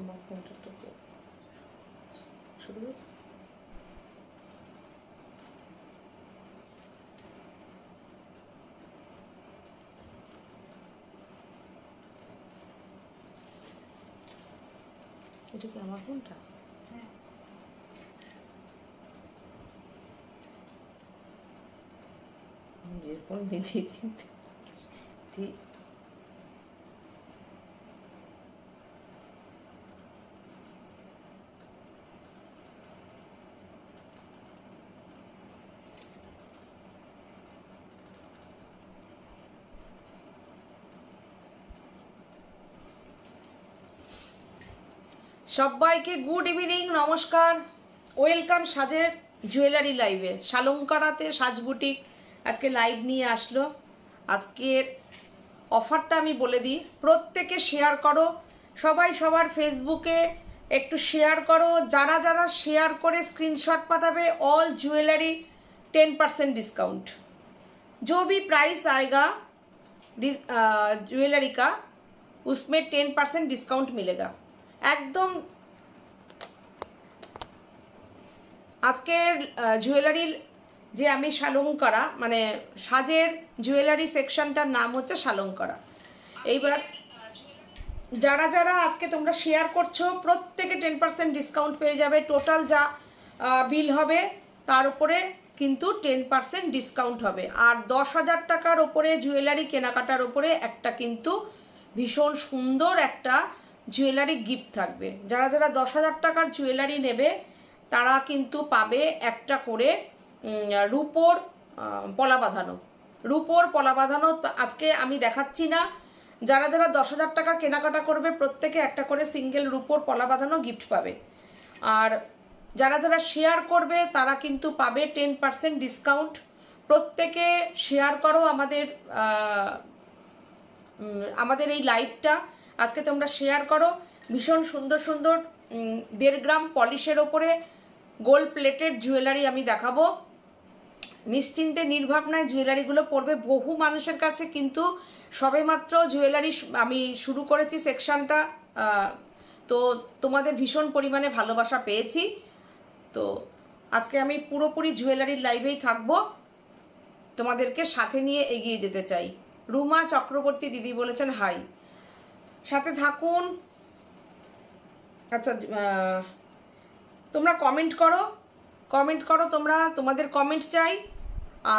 আমার ফোনটা একটু শুরু হয়েছে। এটা কি আমার ফোনটা? হ্যাঁ, নিজের ফোন নিজেই চিনতে ঠিক। সবাইকে গুড ইভিনিং, নমস্কার, ওয়েলকাম সাজের জুয়েলারি লাইভে। শালঙ্কারাতে সাজ বুটিক আজকে লাইভ নিয়ে আসলো। আজকের অফারটা আমি বলে দিই, প্রত্যেকে শেয়ার করো, সবাই সবার ফেসবুকে একটু শেয়ার করো। যারা যারা শেয়ার করে स्क्रीनशॉट पाठाबे, ऑल ज्वेलरी 10% डिस्काउंट। जो भी प्राइस आएगा ज्वेलरी का, उसमें 10% डिस्काउंट मिलेगा একদম। আজকের জুয়েলারির যে আমি শালঙ্কারা মানে সাজের জুয়েলারি সেকশনটার নাম হচ্ছে শালঙ্কারা। এইবার যারা যারা আজকে তোমরা শেয়ার করছো প্রত্যেকে 10% ডিসকাউন্ট পেয়ে যাবে। টোটাল যা বিল হবে তার উপরে কিন্তু 10% ডিসকাউন্ট হবে। আর 10,000 টাকার ওপরে জুয়েলারি কেনাকাটার ওপরে একটা কিন্তু ভীষণ সুন্দর একটা জুয়েলারি গিফট থাকবে। যারা যারা 10,000 টাকার জুয়েলারি নেবে তারা কিন্তু পাবে একটা করে রূপোর পলা বাঁধানো। রূপোর পলা বাঁধানো আজকে আমি দেখাচ্ছি না। যারা যারা 10,000 টাকার কেনাকাটা করবে প্রত্যেকে একটা করে সিঙ্গেল রূপোর পলা বাঁধানো গিফট পাবে। আর যারা যারা শেয়ার করবে তারা কিন্তু পাবে 10% ডিসকাউন্ট। প্রত্যেকে শেয়ার করো আমাদের এই লাইভটা। আজকে তোমরা শেয়ার করো। ভীষণ সুন্দর সুন্দর 1.5 গ্রাম পলিশের ওপরে গোল্ড প্লেটেড জুয়েলারি আমি দেখাবো। নিশ্চিন্তে নির্ভাবনায় জুয়েলারিগুলো পড়বে। বহু মানুষের কাছে কিন্তু সবেমাত্র জুয়েলারি আমি শুরু করেছি সেকশনটা, তো তোমাদের ভীষণ পরিমাণে ভালোবাসা পেয়েছি। তো আজকে আমি পুরোপুরি জুয়েলারির লাইভেই থাকবো, তোমাদেরকে সাথে নিয়ে এগিয়ে যেতে চাই। রুমা চক্রবর্তী দিদি বলেছেন হাই, সাথে থাকুন। আচ্ছা, তোমরা কমেন্ট করো তোমরা, তোমাদের কমেন্ট চাই।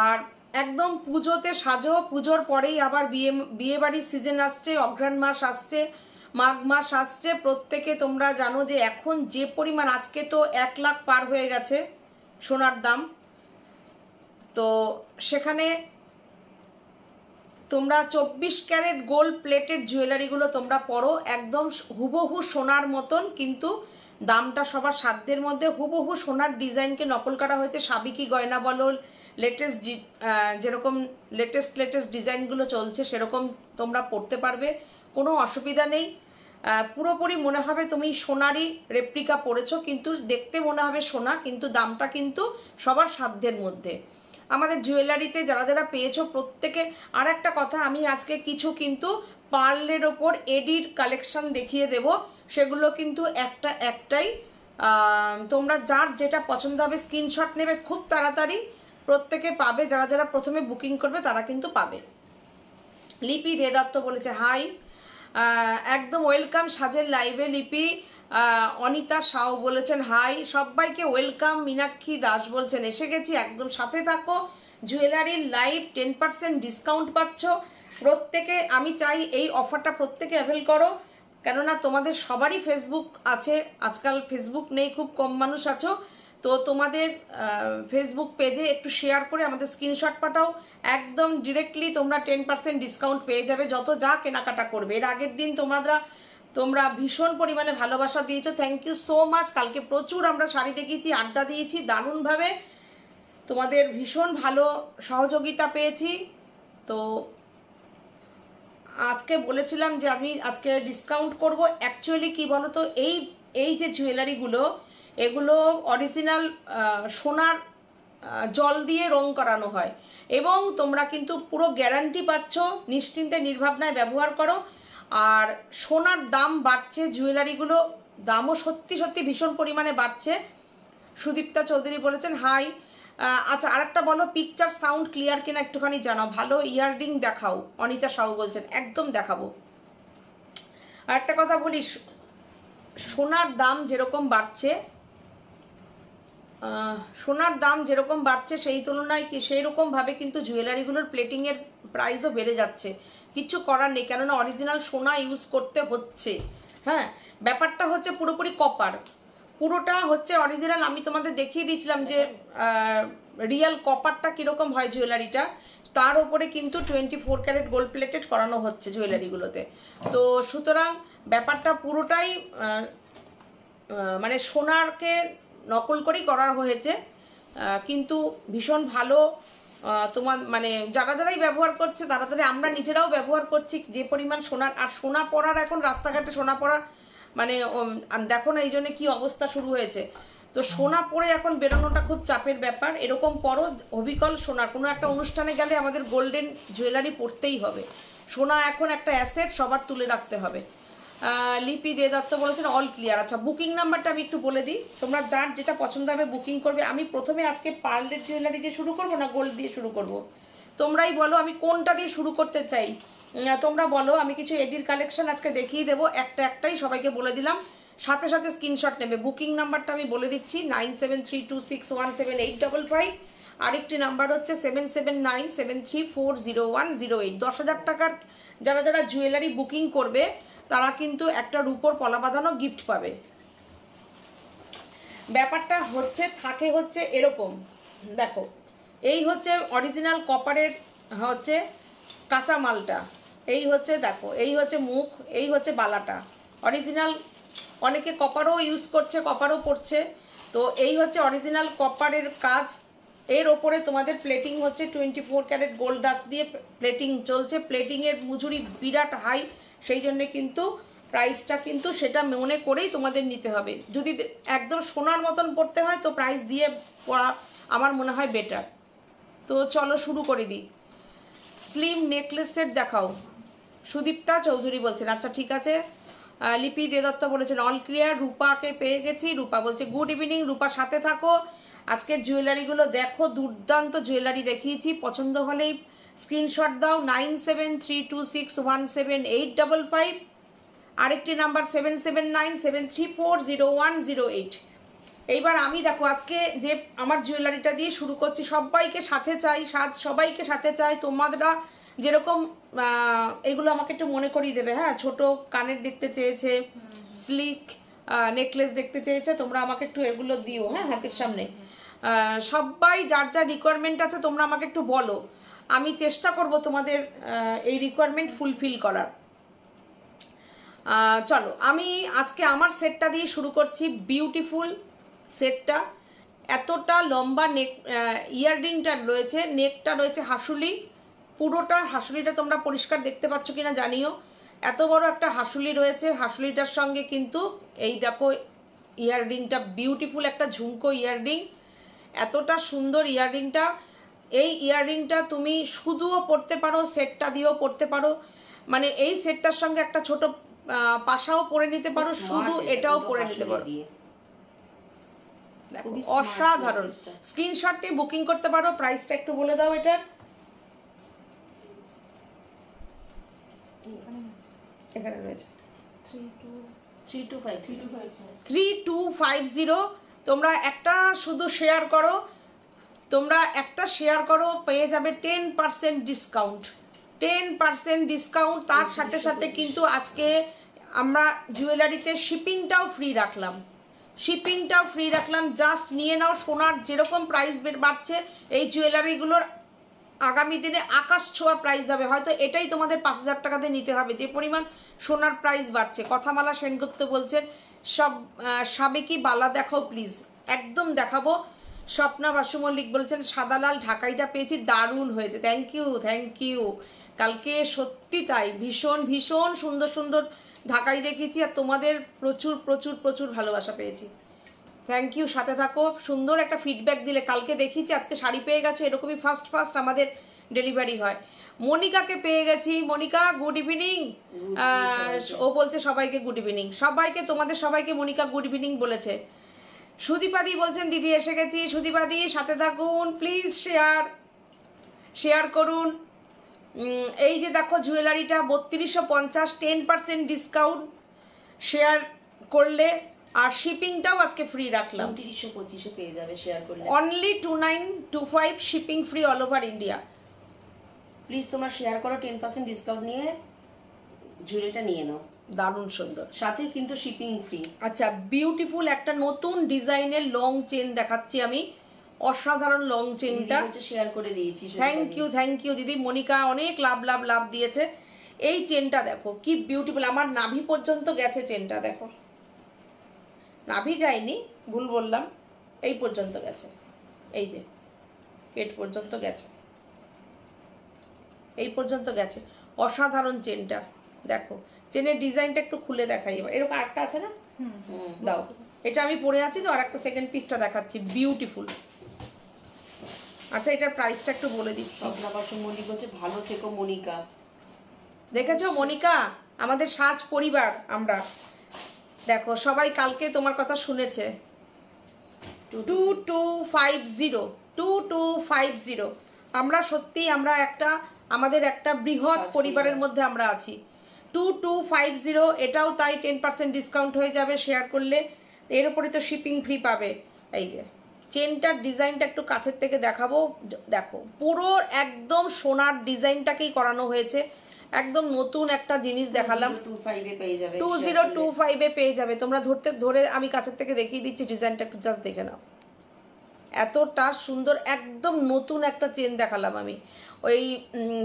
আর একদম পুজোতে সাজো, পুজোর পরেই আবার বিয়ে বাড়ির সিজন আসছে, অঘ্রাণ মাস আসছে, মাঘ মাস আসছে। প্রত্যেকে তোমরা জানো যে এখন যে পরিমাণ, আজকে তো 1 লাখ পার হয়ে গেছে সোনার দাম। তো সেখানে তোমরা 24 ক্যারেট গোল্ড প্লেটেড জুয়েলারিগুলো তোমরা পরো, একদম হুবহু সোনার মতন, কিন্তু দামটা সবার সাধ্যের মধ্যে। হুবহু সোনার ডিজাইনকে নকল করা হয়েছে। সাবিকি গয়না বলো, লেটেস্ট যেরকম লেটেস্ট ডিজাইনগুলো চলছে সেরকম তোমরা পড়তে পারবে, কোনো অসুবিধা নেই। পুরোপুরি মনে হবে তুমি সোনারই রেপ্লিকা পড়েছো, কিন্তু দেখতে মনে হবে সোনা, কিন্তু দামটা কিন্তু সবার সাধ্যের মধ্যে। আমাদের জুয়েলারিতে যারা যারা পেয়েছো প্রত্যেকে। আর একটা কথা, আমি আজকে কিছু কিন্তু পার্লের ওপর এডির কালেকশন দেখিয়ে দেব, সেগুলো কিন্তু একটাই তোমরা যার যেটা পছন্দ হবে স্ক্রিনশট নেবে, খুব তাড়াতাড়ি প্রত্যেকে পাবে। যারা যারা প্রথমে বুকিং করবে তারা কিন্তু পাবে। লিপি দে দত্ত বলেছে হাই, একদম ওয়েলকাম সাজের লাইভে। লিপি অনিতা সাউ বলেছেন হাই, সবাইকে ওয়েলকাম। মীনাক্ষী দাস বলছেন এসে গেছি, একদম সাথে থাকো। জুয়েলারির লাইভ 10% ডিসকাউন্ট পাচ্ছ প্রত্যেকে। আমি চাই এই অফারটা প্রত্যেকে অ্যাভেল করো, কেননা তোমাদের সবারই ফেসবুক আছে। আজকাল ফেসবুক নেই, খুব কম মানুষ আছো। তো তোমাদের ফেসবুক পেজে একটু শেয়ার করে আমাদের স্ক্রিনশট পাঠাও, একদম ডিরেক্টলি তোমরা 10% ডিসকাউন্ট পেয়ে যাবে যত যা কেনাকাটা করবে। এর আগের দিন তোমরা ভীষণ পরিমাণে ভালোবাসা দিয়েছো, থ্যাংক ইউ সো মাচ। কালকে প্রচুর আমরা শাড়ি দেখিয়েছি, আড্ডা দিয়েছি, দারুণভাবে তোমাদের ভীষণ ভালো সহযোগিতা পেয়েছি। তো আজকে বলেছিলাম যে আমি আজকে ডিসকাউন্ট করব। অ্যাকচুয়ালি কি বলতো, এই যে জুয়েলারিগুলো, এগুলো অরিজিনাল সোনার জল দিয়ে রং করানো হয়, এবং তোমরা কিন্তু পুরো গ্যারান্টি পাচ্ছ। নিশ্চিন্তে নির্ভাবনায় ব্যবহার করো। আর সোনার দাম বাড়ছে, জুয়েলারিগুলো দামও সত্যি সত্যি ভীষণ পরিমাণে বাড়ছে। সুদীপ্তা চৌধুরী বলেছেন হাই। আচ্ছা, আরেকটা বলো, পিকচার সাউন্ড ক্লিয়ার কিনা একটুখানি জানাও। ভালো ইয়াররিং দেখাও, অনিতা সাহু বলছেন। একদম দেখাবো। আরেকটা কথা বলি, সোনার দাম যেরকম বাড়ছে, সেই তুলনায় কি সেই রকমভাবে কিন্তু জুয়েলারিগুলোর প্লেটিংয়ের প্রাইসও বেড়ে যাচ্ছে। কিছু করার নেই, কেননা অরিজিনাল সোনা ইউজ করতে হচ্ছে। হ্যাঁ, ব্যাপারটা হচ্ছে পুরোপুরি কপার, পুরোটা হচ্ছে অরিজিনাল। আমি তোমাদের দেখিয়ে দিয়েছিলাম যে রিয়েল কপারটা কীরকম হয় জুয়েলারিটা, তার উপরে কিন্তু 24 ক্যারেট গোল্ড প্লেটেড করানো হচ্ছে জুয়েলারিগুলোতে। তো সুতরাং ব্যাপারটা পুরোটাই মানে সোনারকে নকল করেই করা হয়েছে, কিন্তু ভীষণ ভালো। তোমার মানে যারাই ব্যবহার করছে তারা, আমরা নিজেরাও ব্যবহার করছি যে পরিমাণ সোনার। আর সোনা পরার এখন রাস্তাঘাটে সোনা পরা মানে দেখো না, এই জন্য কি অবস্থা শুরু হয়েছে। তো সোনা পরে এখন বেরোনোটা খুব চাপের ব্যাপার। এরকম পরো অবিকল সোনার, কোনো একটা অনুষ্ঠানে গেলে আমাদের গোল্ডেন জুয়েলারি পরতেই হবে। সোনা এখন একটা অ্যাসেট, সবার তুলে রাখতে হবে। লিপি দে দত্ত বলেছেন অল ক্লিয়ার। আচ্ছা, বুকিং নাম্বারটা আমি একটু বলে দিই, তোমরা যার যেটা পছন্দ হবে বুকিং করবে। আমি প্রথমে আজকে পার্লের জুয়েলারি দিয়ে শুরু করবো না গোল্ড দিয়ে শুরু করব, তোমরাই বলো আমি কোনটা দিয়ে শুরু করতে চাই। তোমরা বলো, আমি কিছু এডির কালেকশন আজকে দেখিয়ে দেবো, একটাই সবাইকে বলে দিলাম, সাথে সাথে স্ক্রিনশট নেবে। বুকিং নাম্বারটা আমি বলে দিচ্ছি 9732617855। আরেকটি নাম্বার হচ্ছে 7797340108। 10,000 টাকার যারা জুয়েলারি বুকিং করবে তারা কিন্তু একটা রূপোর পলা বাঁধানো গিফট পাবে। ব্যাপারটা হচ্ছে এরকম, দেখো এই হচ্ছে অরিজিনাল কপারের হচ্ছে কাঁচা মালটা, এই হচ্ছে দেখো, এই হচ্ছে মুখ, এই হচ্ছে বালাটা অরিজিনাল। অনেকে কপারও ইউজ করছে, কপারও পড়ছে। তো এই হচ্ছে অরিজিনাল কপারের কাজ। এর ওপরে তোমাদের প্লেটিং হচ্ছে 24 ক্যারেট গোল্ড ডাস্ট দিয়ে প্লেটিং চলছে। প্লেটিংয়ের মজুরি বিরাট হাই, সেই জন্যে কিন্তু প্রাইসটা কিন্তু সেটা মনে করেই তোমাদের নিতে হবে। যদি একদম সোনার মতন পড়তে হয় তো প্রাইস দিয়ে পড়া আমার মনে হয় বেটার। তো চলো শুরু করে দিই। স্লিম নেকলেস সেট দেখাও, সুদীপ্তা চৌধুরী বলছেন। আচ্ছা ঠিক আছে। লিপি দে দত্ত বলেছেন অল ক্লিয়ার। রূপাকে পেয়ে গেছি। রূপা বলছে গুড ইভিনিং। রূপা সাথে থাকো, আজকের জুয়েলারিগুলো দেখো, দুর্দান্ত জুয়েলারি দেখিয়েছি। পছন্দ হলেই স্ক্রিনশট দাও 9732617855। আরেকটি নাম্বার 7797340108। এইবার আমি দেখো আজকে যে আমার জুয়েলারিটা দিয়ে শুরু করছি, সবাইকে সাথে চাই। তোমরা যেরকম এগুলো আমাকে একটু মনে করিয়ে দেবে। হ্যাঁ, ছোট কানের দেখতে চেয়েছে, স্লিক নেকলেস দেখতে চেয়েছে, তোমরা আমাকে একটু এগুলো দিও। হ্যাঁ, হাতের সামনে সবাই যার যা রিকোয়ারমেন্ট আছে তোমরা আমাকে একটু বলো, আমি চেষ্টা করব তোমাদের এই রিকোয়ারমেন্ট ফুলফিল করার। চলো আমি আজকে আমার সেটটা দিয়ে শুরু করছি। বিউটিফুল সেটটা, এতটা লম্বা নেক, ইয়াররিংটা রয়েছে, নেকটা রয়েছে হাসুলি, পুরোটা হাসুলিটা তোমরা পরিষ্কার দেখতে পাচ্ছ কিনা জানিও। এত বড় একটা হাসুলি রয়েছে, হাসুলিটার সঙ্গে কিন্তু এই দেখো ইয়াররিংটা, বিউটিফুল একটা ঝুমকো ইয়াররিং। এতটা সুন্দর ইয়াররিংটা। এই ইয়াররিংটা তুমি শুধুও পরতে পারো, সেটটা দিয়েও পরতে পারো, মানে এই সেটটার সঙ্গে একটা ছোট পাশাও পরে নিতে পারো, শুধু এটাও পরে নিতে পারো। দেখো অসাধারণ। স্ক্রিনশট নিয়ে বুকিং করতে পারো। প্রাইসটা একটু বলে দাও এটার। এখানে রয়েছে 3250। তোমরা একটা শুধু শেয়ার করো, পেয়ে যাবে 10% ডিসকাউন্ট। 10% ডিসকাউন্ট। তার সাথে সাথে কিন্তু আজকে আমরা জুয়েলারিতে শিপিংটাও ফ্রি রাখলাম। জাস্ট নিয়ে নাও। সোনার যেরকম প্রাইস বাড়ছে, এই জুয়েলারিগুলোর আগামী দিনে আকাশ ছোঁয়া প্রাইস হবে। হয়তো এটাই তোমাদের 5,000 টাকাতে নিতে হবে, যে পরিমাণ সোনার প্রাইস বাড়ছে। কথামালা সেনগুপ্ত বলছেন সব সাবেকি বালা দেখাও প্লিজ। একদম দেখাবো। স্বপ্না বাসু মল্লিক বলছেন সাদা লাল ঢাকাইটা পেয়েছি, দারুণ হয়েছে। Thank you. কালকে সত্যি তাই, ভীষণ সুন্দর ঢাকাই দেখিয়েছি, আর তোমাদের প্রচুর ভালোবাসা পেয়েছি। থ্যাংক ইউ, সাথে থাকো। সুন্দর একটা ফিডব্যাক দিলে। কালকে দেখিয়েছি, আজকে শাড়ি পেয়ে গেছে, এরকমই ফার্স্ট আমাদের ডেলিভারি হয়। মনিকাকে পেয়ে গেছি। Monika good evening. ও বলছে সবাইকে গুড ইভিনিং, সবাইকে, তোমাদের সবাইকে মনিকা গুড ইভিনিং বলেছে। সুদীপাদি বলছেন দিদি এসে গেছি। সুদীপাদি সাথে থাকুন প্লিজ, শেয়ার করুন। এই যে দেখো জুয়েলারিটা 3250, 10% ডিসকাউন্ট শেয়ার করলে, আর শিপিংটাও আজকে ফ্রি রাখলাম। 2925 পেয়ে যাবে শেয়ার করলে। Only 2925 shipping free all over India. Please তোমরা শেয়ার করো, 10% ডিসকাউন্ট নিয়ে জুয়েলারিটা নিয়ে নাও। দারুণ সুন্দর, সাথে কিন্তু শিপিং ফ্রি। আচ্ছা, বিউটিফুল একটা নতুন ডিজাইনের লং চেন দেখাচ্ছি আমি। অসাধারণ লং চেনটা শেয়ার করে দিয়েছি। থ্যাংক ইউ দিদি। মনিকা অনেক লাভ দিয়েছে। এই চেনটা দেখো কি বিউটিফুল, আমার নাভি পর্যন্ত গেছে চেনটা। দেখো নাভি যায়নি, ভুল বললাম, এই পর্যন্ত গেছে, এই যে পেট পর্যন্ত গেছে, এই পর্যন্ত গেছে। অসাধারণ চেনটা দেখো। চেনের ডিজাইনটা একটু খুলে দেখাই এবার। এরকম আরেকটা আছে না, দাও। এটা আমি পরে আছি তো, আর একটা সেকেন্ড পিসটা দেখাচ্ছি, বিউটিফুল। আচ্ছা, এটার প্রাইসটা একটু বলে দিচ্ছি। মনিকা বলছে ভালো থেকো মনিকা। দেখেছো মনিকা, আমাদের সাজ পরিবার আমরা। দেখো সবাই কালকে তোমার কথা শুনেছে। 2250 আমরা সত্যি, আমরা একটা, আমাদের একটা বৃহৎ পরিবারের মধ্যে আমরা আছি। 2250, এটাও তাই 10% ডিসকাউন্ট হয়ে যাবে শেয়ার করলে। এর উপরে তো শিপিং ফ্রি পাবে। এই যে চেনটার ডিজাইনটা একটু কাছের থেকে দেখাবো। দেখো পুরো একদম সোনার ডিজাইনটাকেই করানো হয়েছে। একদম নতুন একটা জিনিস দেখালাম। 2025 পেয়ে যাবে। তোমরা ধরে আমি কাছের থেকে দেখিয়ে দিচ্ছি ডিজাইনটা, একটু জাস্ট দেখে নাও। এতটা সুন্দর, একদম নতুন একটা চেন দেখালাম আমি। ওই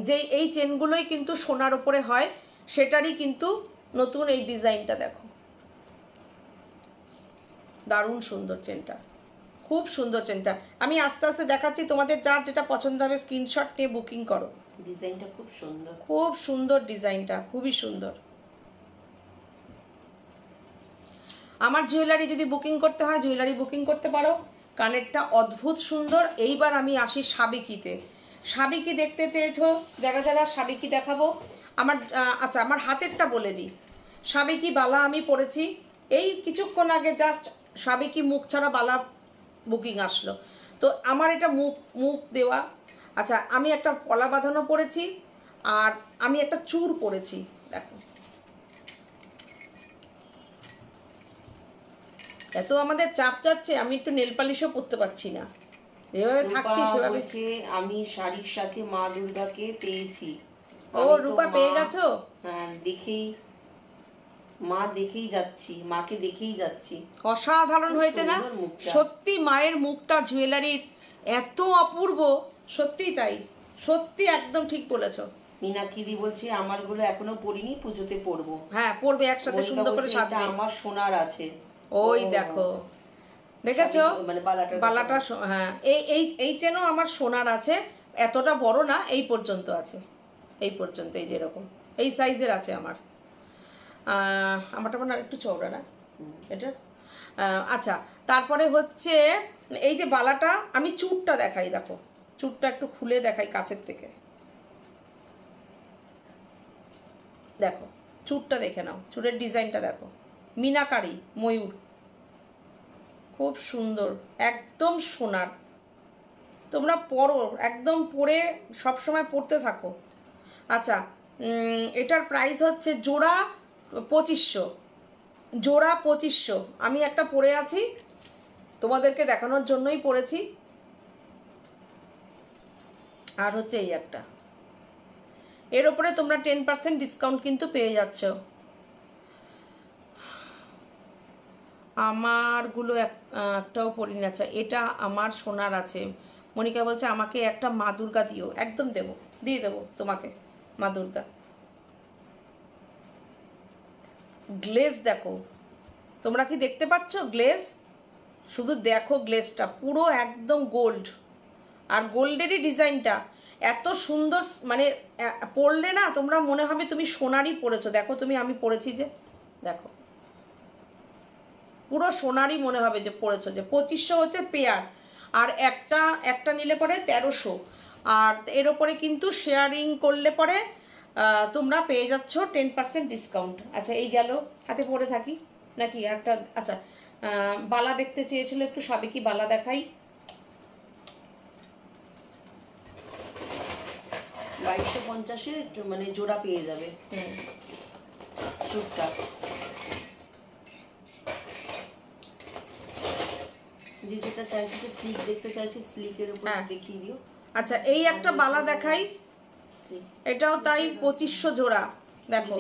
যে এই চেনগুলোই কিন্তু সোনার উপরে হয়, সেটারই কিন্তু নতুন এই ডিজাইনটা দেখো। দারুণ সুন্দর চেনটা, খুব সুন্দর চেনটা। আমি আস্তে আস্তে দেখাচ্ছি, তোমাদের যার যেটা পছন্দ হবে স্ক্রিনশট নিয়ে বুকিং করো। ডিজাইনটা খুব সুন্দর, খুব সুন্দর ডিজাইনটা, খুবই সুন্দর। আমার জুয়েলারি যদি বুকিং করতে হয়, জুয়েলারি বুকিং করতে পারো। কানেরটা অদ্ভুত সুন্দর। এইবার আমি আসি সাবিকিতে। সাবিকি দেখতে চেয়েছো যারা যারা, সাবিকি দেখাবো। আচ্ছা, আমার হাতেরটা বলে দিই। সাবিকি বালা আমি পরেছি এই কিছুক্ষণ আগে, জাস্ট সাবিকি মুখ ছাড়া বালা বুকিং আসলো। তো আমার এটা মুখ দেওয়া। আচ্ছা, আমি একটা পলা বাঁধানো পরেছি, আর আমি একটা চূড় পরেছি। দেখো এত আমাদের চাপ যাচ্ছে, আমি একটু নেল পালিশও পরতে পারছি না। যেভাবে থাকছি সেভাবে। আমি শাড়ির সাথে মা দুর্গাকে পেয়েছি। ও রূপা পেয়ে গেছো? হ্যাঁ, দেখেই যাচ্ছি, মাকে দেখেই যাচ্ছি। অসাধারণ হয়েছে না সত্যি? মায়ের মুখটা জুয়েলারির এত অপূর্ব, সত্যি তাই, সত্যি একদম ঠিক বলেছো। মিনাকিদি বলছে আমারগুলো এখনো পরিনি, পুজোতে পরবো। হ্যাঁ পরবে, একসাথে সুন্দর করে সাজবে। আমার সোনার আছে, ওই দেখো, দেখেছো বালাটা? হ্যাঁ, এই চেনও আমার সোনার আছে। এতটা বড় না, এই পর্যন্ত আছে, এই পর্যন্ত, এই যেরকম এই সাইজের আছে আমার। আমারটা মানে একটু চওড়া না এটা। আচ্ছা, তারপরে হচ্ছে এই যে বালাটা, আমি চুড়টা দেখাই। দেখো চুড়টা একটু খুলে দেখাই কাছের থেকে। দেখো চুড়টা দেখে নাও, চুড়ের ডিজাইনটা দেখো, মিনাকারি ময়ূর, খুব সুন্দর, একদম সোনার। তোমরা পরো, একদম পরে সবসময় পরতে থাকো। আচ্ছা, এটার প্রাইস হচ্ছে জোড়া 2500, জোড়া 2500। আমি একটা পরে আছি, তোমাদেরকে দেখানোর জন্যই পরেছি। আর হচ্ছে এই একটা, এর ওপরে তোমরা 10% ডিসকাউন্ট কিন্তু পেয়ে যাচ্ছ। আমারগুলো একটাও পরিনি। আচ্ছা, এটা আমার সোনার আছে। মনিকা বলছে আমাকে একটা মা দুর্গা দিও। একদম দেবো, দিয়ে দেবো তোমাকে মা দুর্গা। গ্লেজ দেখো, তোমরা কি দেখতে পাচ্ছ গ্লেজ? শুধু দেখো গ্লেজটা, পুরো একদম গোল্ড, আর গোল্ডেরই ডিজাইনটা এত সুন্দর, মানে পরলে না তোমরা মনে হবে তুমি সোনারই পরেছো। দেখো তুমি, আমি পরেছি যে, দেখো পুরো সোনারই মনে হবে যে পরেছো। যে 2500 হচ্ছে পেয়ার, আর একটা নিলে পরে 1300। আর এর ওপরে কিন্তু শেয়ারিং করলে পরে তোমরা পেয়ে যাচ্ছ 10% ডিসকাউন্ট। আচ্ছা এই গেল, হাতে পরে থাকি নাকি একটা। আচ্ছা বালা দেখতে চেয়েছিল, একটু সাবেকি বালা দেখাই। 2250-এ মানে জোড়া পেয়ে যাবে টুকটাক। যেটা চাইছে স্লিক দেখতে চাইছে, স্লিকের উপর দেখিয়ে দিও। আচ্ছা এই একটা বালা দেখাই, এটাও তাই 2500 জোড়া। দেখো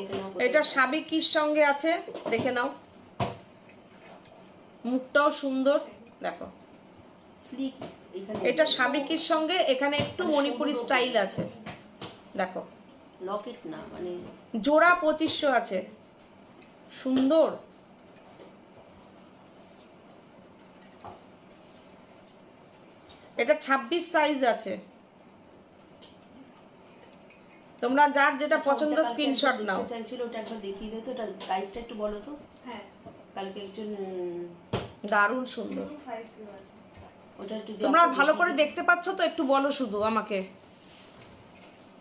এটা সাবেকির সঙ্গে আছে, দেখে নাও, মুখটাও সুন্দর। দেখো স্লিক, এটা সাবেকির সঙ্গে এখানে একটু মণিপুরি স্টাইল আছে। দেখো লকেট না মানে জোড়া 2500 আছে, সুন্দর। এটা 26 সাইজ আছে, তোমরা যার যেটা পছন্দ স্ক্রিনশট নাও। চাইছিল ওটা একবার দেখিয়ে দিও তো, ওটা প্রাইসটা একটু বলো তো। হ্যাঁ কালকে একজন দারুণ সুন্দর, ওটা একটু তোমরা ভালো করে দেখতে পাচ্ছ তো? একটু বলো শুধু আমাকে।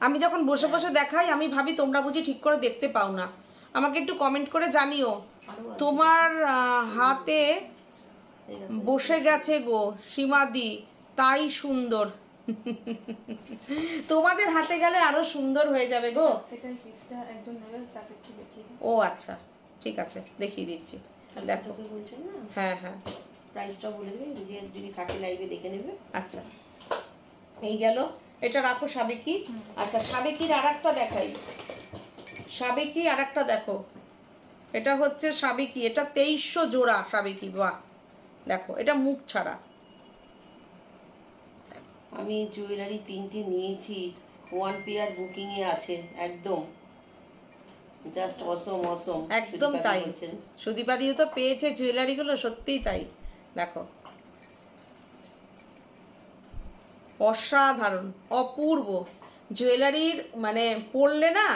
আমি যখন বসে বসে দেখাই আমি ভাবি তোমরা বুঝি ঠিক করে দেখতে পাও না। আমাকে একটু কমেন্ট করে জানিও। তোমার হাতে বসে গেছে গো সীমাদি, তাই সুন্দর। তোমাদের হাতে গেলে আরো সুন্দর হয়ে যাবে গো। ও আচ্ছা ঠিক আছে, দেখিয়ে দিচ্ছি। দেখো বলছেন না, হ্যাঁ হ্যাঁ প্রাইসটা বলে দেবে, যে যদি থাকে লাইভে দেখে নেবে। আচ্ছা এই গেল, এটা রাখো সাবেকি। আচ্ছা সাবেকির আরেকটা দেখাই, সাবেকি আরেকটা দেখো, এটা হচ্ছে সাবেকি, এটা 2300 জোড়া সাবেকি। বাহ দেখো এটা মুখ ছাড়া। আমি জুয়েলারি 3টে নিয়েছি, 1 পেয়ার বুকিং এ আছে, একদম জাস্ট অসম অসম। একদম তাই, সুদীপাদিও তো পেয়েছে জুয়েলারি গুলো, সত্যিই তাই। দেখো অসাধারণ অপূর্ব জুয়েলারির, মানে পরলে না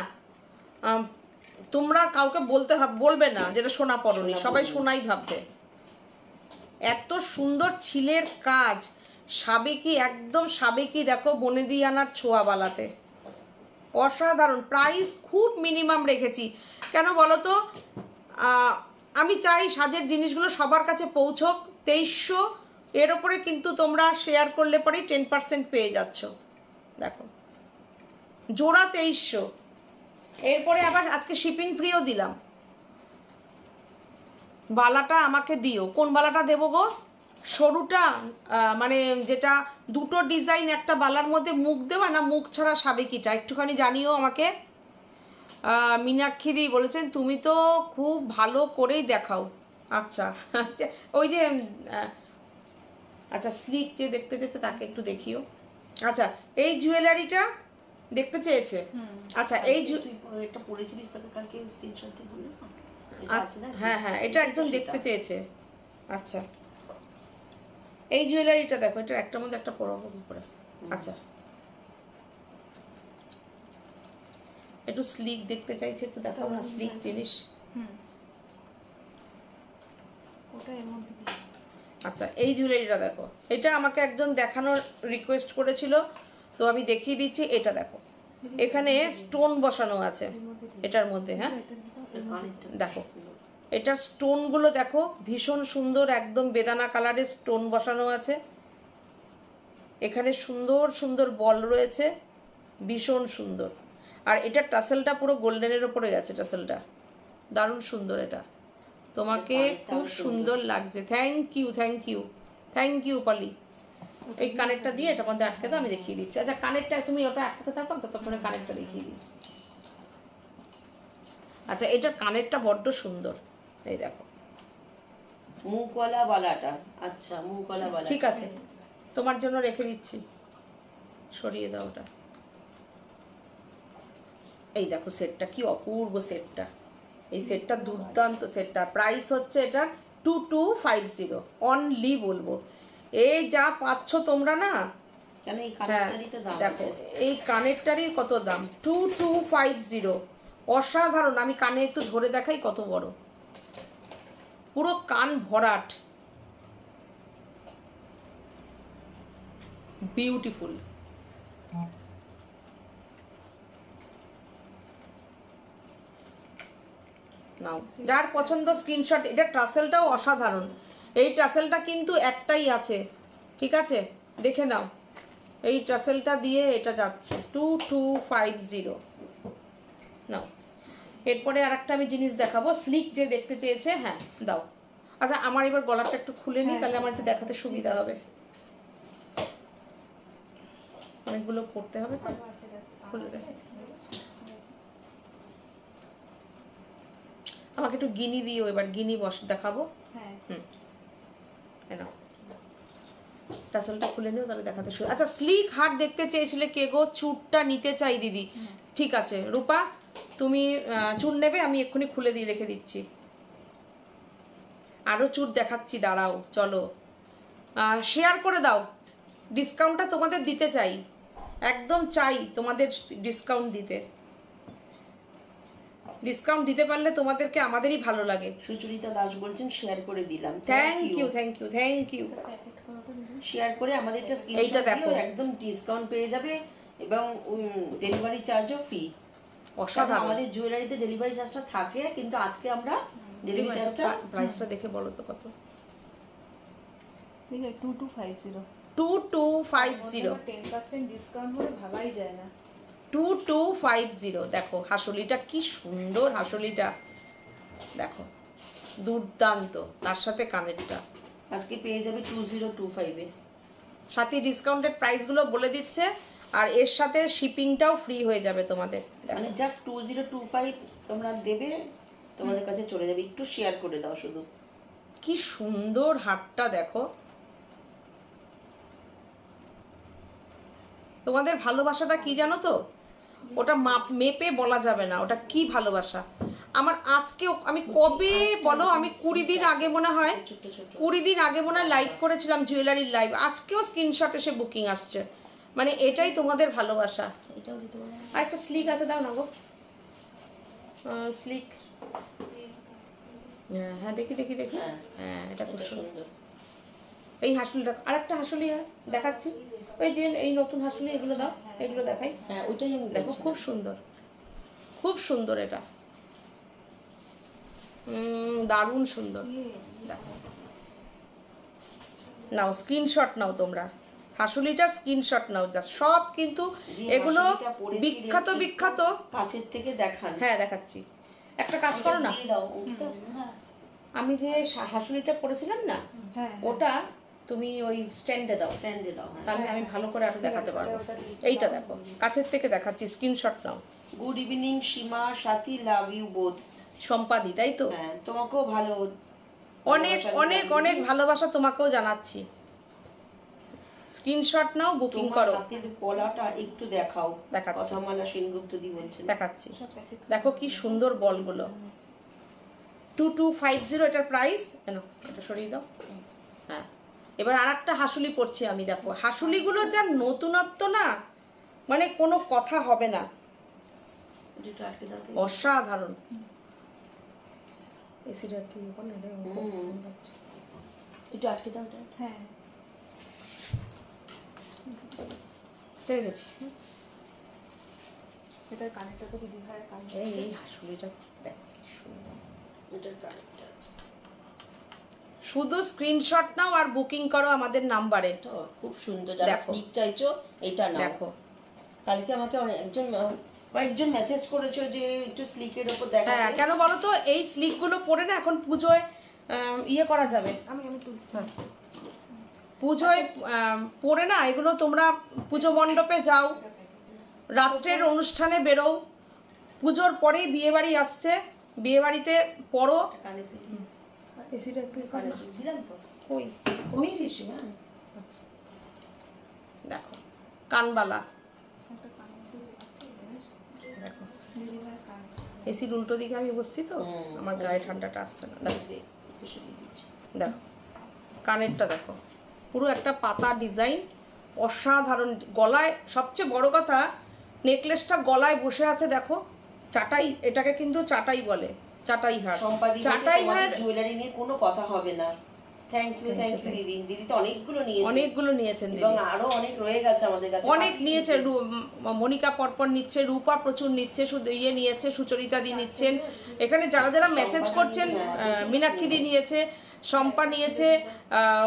তোমরা কাউকে বলবে না যেটা সোনা পরনি, সবাই সোনাই ভাববে। এত সুন্দর ছিলের কাজ, সাবেকি, একদম সাবেকি। দেখো বনেদিয়ানার ছোঁয়া বালাতে, অসাধারণ। প্রাইস খুব মিনিমাম রেখেছি, কেন বলো তো? আমি চাই সাজের জিনিসগুলো সবার কাছে পৌঁছক। 2300 এর ওপরে কিন্তু তোমরা শেয়ার করলে পরেই 10% পেয়ে যাচ্ছ। দেখো জোড়া 2300, এরপরে আবার আজকে শিপিং ফ্রিও দিলাম। বালাটা আমাকে দিও, কোন বালাটা দেবো গো? সরুটা, মানে যেটা দুটো ডিজাইন একটা বালার মধ্যে, মুখ দেওয়া না মুখ ছাড়া সাবেকিটা, একটুখানি জানিও আমাকে। মীনাক্ষী দি বলেছেন তুমি তো খুব ভালো করেই দেখাও। আচ্ছা ওই যে আচ্ছা স্লিক যে দেখতে চেয়েছে তাকে একটু দেখিও। আচ্ছা এই জুয়েলারিটা দেখতে চেয়েছে। আচ্ছা এই এটা পরেছিলিস, তাকে কালকে স্ক্রিনশট দিয়ে বললে না? হ্যাঁ হ্যাঁ এটা একজন দেখতে চেয়েছে। আচ্ছা এই জুয়েলারিটা দেখো, এটা একটার মধ্যে একটা পরব করে। আচ্ছা একটু স্লিক দেখতে চাইছে, একটু দেখাও না স্লিক জিনিস। আচ্ছা এই জুয়েলারিটা দেখো, এটা আমাকে একজন দেখানোর রিকোয়েস্ট করেছিল, তো আমি দেখিয়ে দিচ্ছি। এটা দেখো এখানে স্টোন বসানো আছে এটার মধ্যে। হ্যাঁ দেখো এটার স্টোনগুলো দেখো, ভীষণ সুন্দর, একদম বেদানা কালারের স্টোন বসানো আছে। এখানে সুন্দর সুন্দর বল রয়েছে, ভীষণ সুন্দর। আর এটা টাসেলটা পুরো গোল্ডেনের ওপরে গেছে, টাসেলটা দারুণ সুন্দর। এটা তোমাকে খুব সুন্দর লাগছে। Thank you thank you thank you Poly. এই কানেরটা দিয়ে এটার মধ্যে আটকে দাও, আমি দেখিয়ে দিচ্ছি। আচ্ছা কানেরটা তুমি ওটা আটকাতে থাকো, ততক্ষণে কানেরটা দেখিয়ে দিই। আচ্ছা এটার কানেরটা বড্ড সুন্দর, এই দেখো মুখওয়ালা বালাটা। আচ্ছা মুখওয়ালা বালা, ঠিক আছে তোমার জন্য রেখে দিচ্ছি, সরিয়ে দাও ওটা। এই দেখো সেটটা কি অপূর্ব সেটটা, এই সেটটা দুর্দান্ত সেটটা। প্রাইস হচ্ছে এটা 2250 অনলি বলবো। এই যা পাচ্ছ তোমরা না, দেখো এই কানেরটারই কত দাম, 2250, অসাধারণ। আমি কানে একটু ধরে দেখাই কত বড়, পুরো কান ভরাট, বিউটিফুল। নাও, যার পছন্দ স্ক্রিনশট। এটা ট্রাসেলটাও অসাধারণ, এই ট্রাসেলটা কিন্তু একটাই আছে, ঠিক আছে, দেখে নাও। এই ট্রাসেলটা দিয়ে এটা যাচ্ছে 2250। নাও, এরপরে আর একটা আমি জিনিস দেখাবো, স্লিক যে দেখতে চেয়েছে। হ্যাঁ দাও। আচ্ছা আমার এবার গলাটা একটু খুলে নিই, তাহলে আমার একটু দেখাতে সুবিধা হবে। অনেকগুলো পড়তে হবে তো, খুলে দে। আমাকে একটু গিনি দিও এবার, গিনি বস দেখাবো। হুম, নাও টাসেলটা খুলে নিও, তাহলে দেখাতে শুরু। আচ্ছা স্লিক হার্ট দেখতে চেয়েছিলে কে গো? চুরটা নিতে চাই দিদি। ঠিক আছে রূপা, তুমি চুর নেবে, আমি এক্ষুনি খুলে দিয়ে রেখে দিচ্ছি। আরো চুর দেখাচ্ছি, দাঁড়াও, চলো শেয়ার করে দাও। ডিসকাউন্টটা তোমাদের দিতে চাই, একদম চাই তোমাদের ডিসকাউন্ট দিতে। ডিসকাউন্ট দিতে পারলে তোমাদেরকে আমাদেরই ভালো লাগে। সুচরিতা দাস বলছেন শেয়ার করে দিলাম। Thank you, thank you, thank you. Share করে আমাদের একটা স্ক্রিনশট দিও, একদম ডিসকাউন্ট পেয়ে যাবে এবং ডেলিভারি চার্জও ফ্রি। অসাধারণ। আমাদের জুয়েলারিতে ডেলিভারি চার্জটা থাকে, কিন্তু আজকে আমরা ডেলিভারি চার্জটা প্রাইসটা দেখে বলো তো কত? 2250। 2250, 10% ডিসকাউন্ট হলে ভাবাই যায় না। 2250। দেখো হাসুলিটা কি সুন্দর, হাসুলিটা দেখো দুর্দান্ত, তার সাথে কানেরটা আজকে পেয়ে যাবে 2025 এ। সাথে ডিসকাউন্টেড প্রাইসগুলো বলে দিচ্ছে, আর এর সাথে শিপিংটাও ফ্রি হয়ে যাবে তোমাদের। মানে জাস্ট 2025 তোমরা দেবে, তোমাদের কাছে চলে যাবে। একটু শেয়ার করে দাও শুধু। কি সুন্দর হারটা দেখো। তোমাদের ভালোবাসাটা কি জানো তো, ওটা মেপে বলা যাবে না, ওটা কি ভালোবাসা। আমার আজকেও, আমি কবে বলো, আমি 20 দিন আগে মনে হয়, 20 দিন আগে মনে হয় লাইভ করেছিলাম, জুয়েলারির লাইভ। আজকেও স্ক্রিনশট এসে বুকিং আসছে, মানে এটাই তোমাদের ভালোবাসা। এটাও দিতে পারো। আর একটা স্লিক আছে, দাও না গো স্লিক। হ্যাঁ দেখি দেখি দেখি। হ্যাঁ এটা খুব সুন্দর। এই হাসুলিটা, আর একটা হাসুলি দেখাচ্ছি, ওই যে এই নতুন হাসুলি, এগুলো দাও, এগুলো দেখাই। হ্যাঁ ওইটাই আমি দেখো, খুব সুন্দর, খুব সুন্দর, এটা দারুণ সুন্দর। দেখো, নাও স্ক্রিনশট নাও তোমরা, হাসুলিটার স্ক্রিনশট নাও জাস্ট। সব কিন্তু এগুলো বিখ্যাত বিখ্যাত। কাছের থেকে দেখান। হ্যাঁ দেখাচ্ছি, একটা কাজ করো না, আমি যে হাসুলিটা পরেছিলাম না, ওটা তুমি ওই স্ট্যান্ডে দাও, স্ট্যান্ডে দাও, তাহলে আমি ভালো করে আরো দেখাতে পারবো। এইটা দেখো, কাছের থেকে দেখাচ্ছি, screenshot now. Good evening Seema, Sathi, love you both. সম্পাদি, তাই তো? হ্যাঁ তোমাকেও ভালো, অনেক অনেক অনেক ভালোবাসা তোমাকেও জানাচ্ছি। স্ক্রিনশট নাও, বুকিং করো। হাতের পলাটা একটু দেখাও। দেখাচ্ছি, কথামালা সেনগুপ্ত দি বলছেন। দেখাচ্ছি, দেখো কি সুন্দর বলগুলো। 2250 এটার প্রাইস। কেন এটা সরিয়ে দাও। হ্যাঁ এবার আর একটা হাসুলি পড়ছি আমি, দেখো হাসুলিগুলো যা নতুনত্ব না, মানে কোনো কথা হবে না, অসাধারণ। এসিটা একটু একটু আটকে দাও। হ্যাঁ পেয়ে গেছি। এটার কানেরটা তো দিদি ভাইয়ের কানে। এই হাসুলিটা দেখো কি সুন্দর, এটার কানেরটা আছে। শুধু স্ক্রিনশট নাও আর বুকিং করো আমাদের নাম্বারে। খুব সুন্দর, যারা স্লিক চাইছো এটা নাও। দেখো কালকে আমাকে কয়েকজন মেসেজ করেছো যে একটু স্লিকের উপর দেখা। হ্যাঁ কেন বলো তো, এই স্লিক গুলো পরে না এখন পুজোয় ইয়ে করা যাবে। আমি পুজোয় পরে না এগুলো, তোমরা পুজো মণ্ডপে যাও, রাত্রের অনুষ্ঠানে বেরো, পুজোর পরেই বিয়ে বাড়ি আসছে, বিয়ে বাড়িতে পরো। এসিটা একটু কই কমিয়েছিস? আচ্ছা দেখো কানবালা, দেখো এসির উল্টো দিকে আমি বসছি তো, আমার গায়ে ঠান্ডাটা আসছে না। দেখো কানেরটা দেখো, পুরো একটা পাতা ডিজাইন, অসাধারণ। গলায় সবচেয়ে বড় কথা, নেকলেসটা গলায় বসে আছে দেখো, চাটাই, এটাকে কিন্তু চাটাই বলে, চাটাই হার। চাটাই হার জুয়েলারি নিয়ে কোনো কথা হবে না, থ্যাংক ইউ দিদি। দিদি তো অনেকগুলো নিয়েছেন দিদি, এবং আরো অনেক রয়ে গেছে আমাদের কাছে, অনেক নিয়েছে। মনিকা পরপর নিচ্ছে, রূপা প্রচুর নিচ্ছে, শুধু ইয়ে নিয়েছে, সুচরিতা দি নিচ্ছেন। এখানে যারা যারা মেসেজ করছেন, মীনাক্ষী দি নিয়েছে, শম্পা নিয়েছে,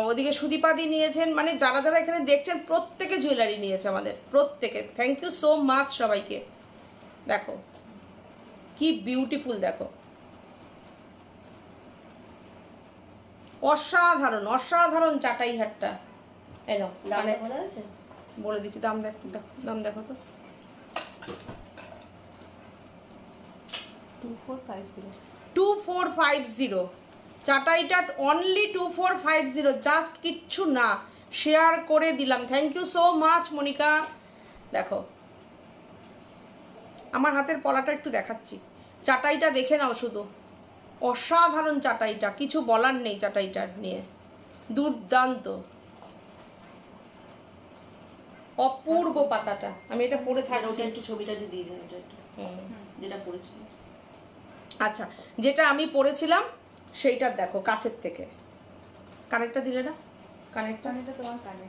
ওদিকে সুদীপা দি নিয়েছেন, মানে যারা যারা এখানে দেখছেন প্রত্যেকে জুয়েলারি নিয়েছে আমাদের, প্রত্যেকে। থ্যাংক ইউ সো মাচ সবাইকে। দেখো কি বিউটিফুল, দেখো অসাধারণ অসাধারণ চাটাই হাটটা। এলো বলে দিচ্ছি, দাম দেখো, দাম দেখো তো। 2450 চাটাইটা অনলি 2450, জাস্ট কিচ্ছু না, শেয়ার করে দিলাম। Thank you so much Monica. দেখো আমার হাতের পলাটা একটু দেখাচ্ছি, চাটাইটা দেখে নাও শুধু, অসাধারণ চাটাইটা, কিছু বলার নেই চাটাইটার নিয়ে, দুর্দান্ত অপূর্ব পাতাটা। আমি এটা পরে থাকছি, একটু ছবিটা দিয়ে দেন, এটা একটু যেটা পড়েছিল। আচ্ছা, যেটা আমি পরেছিলাম সেইটার দেখো কাছের থেকে। কানেরটা দিলে না? কানেরটা তোমার কানে।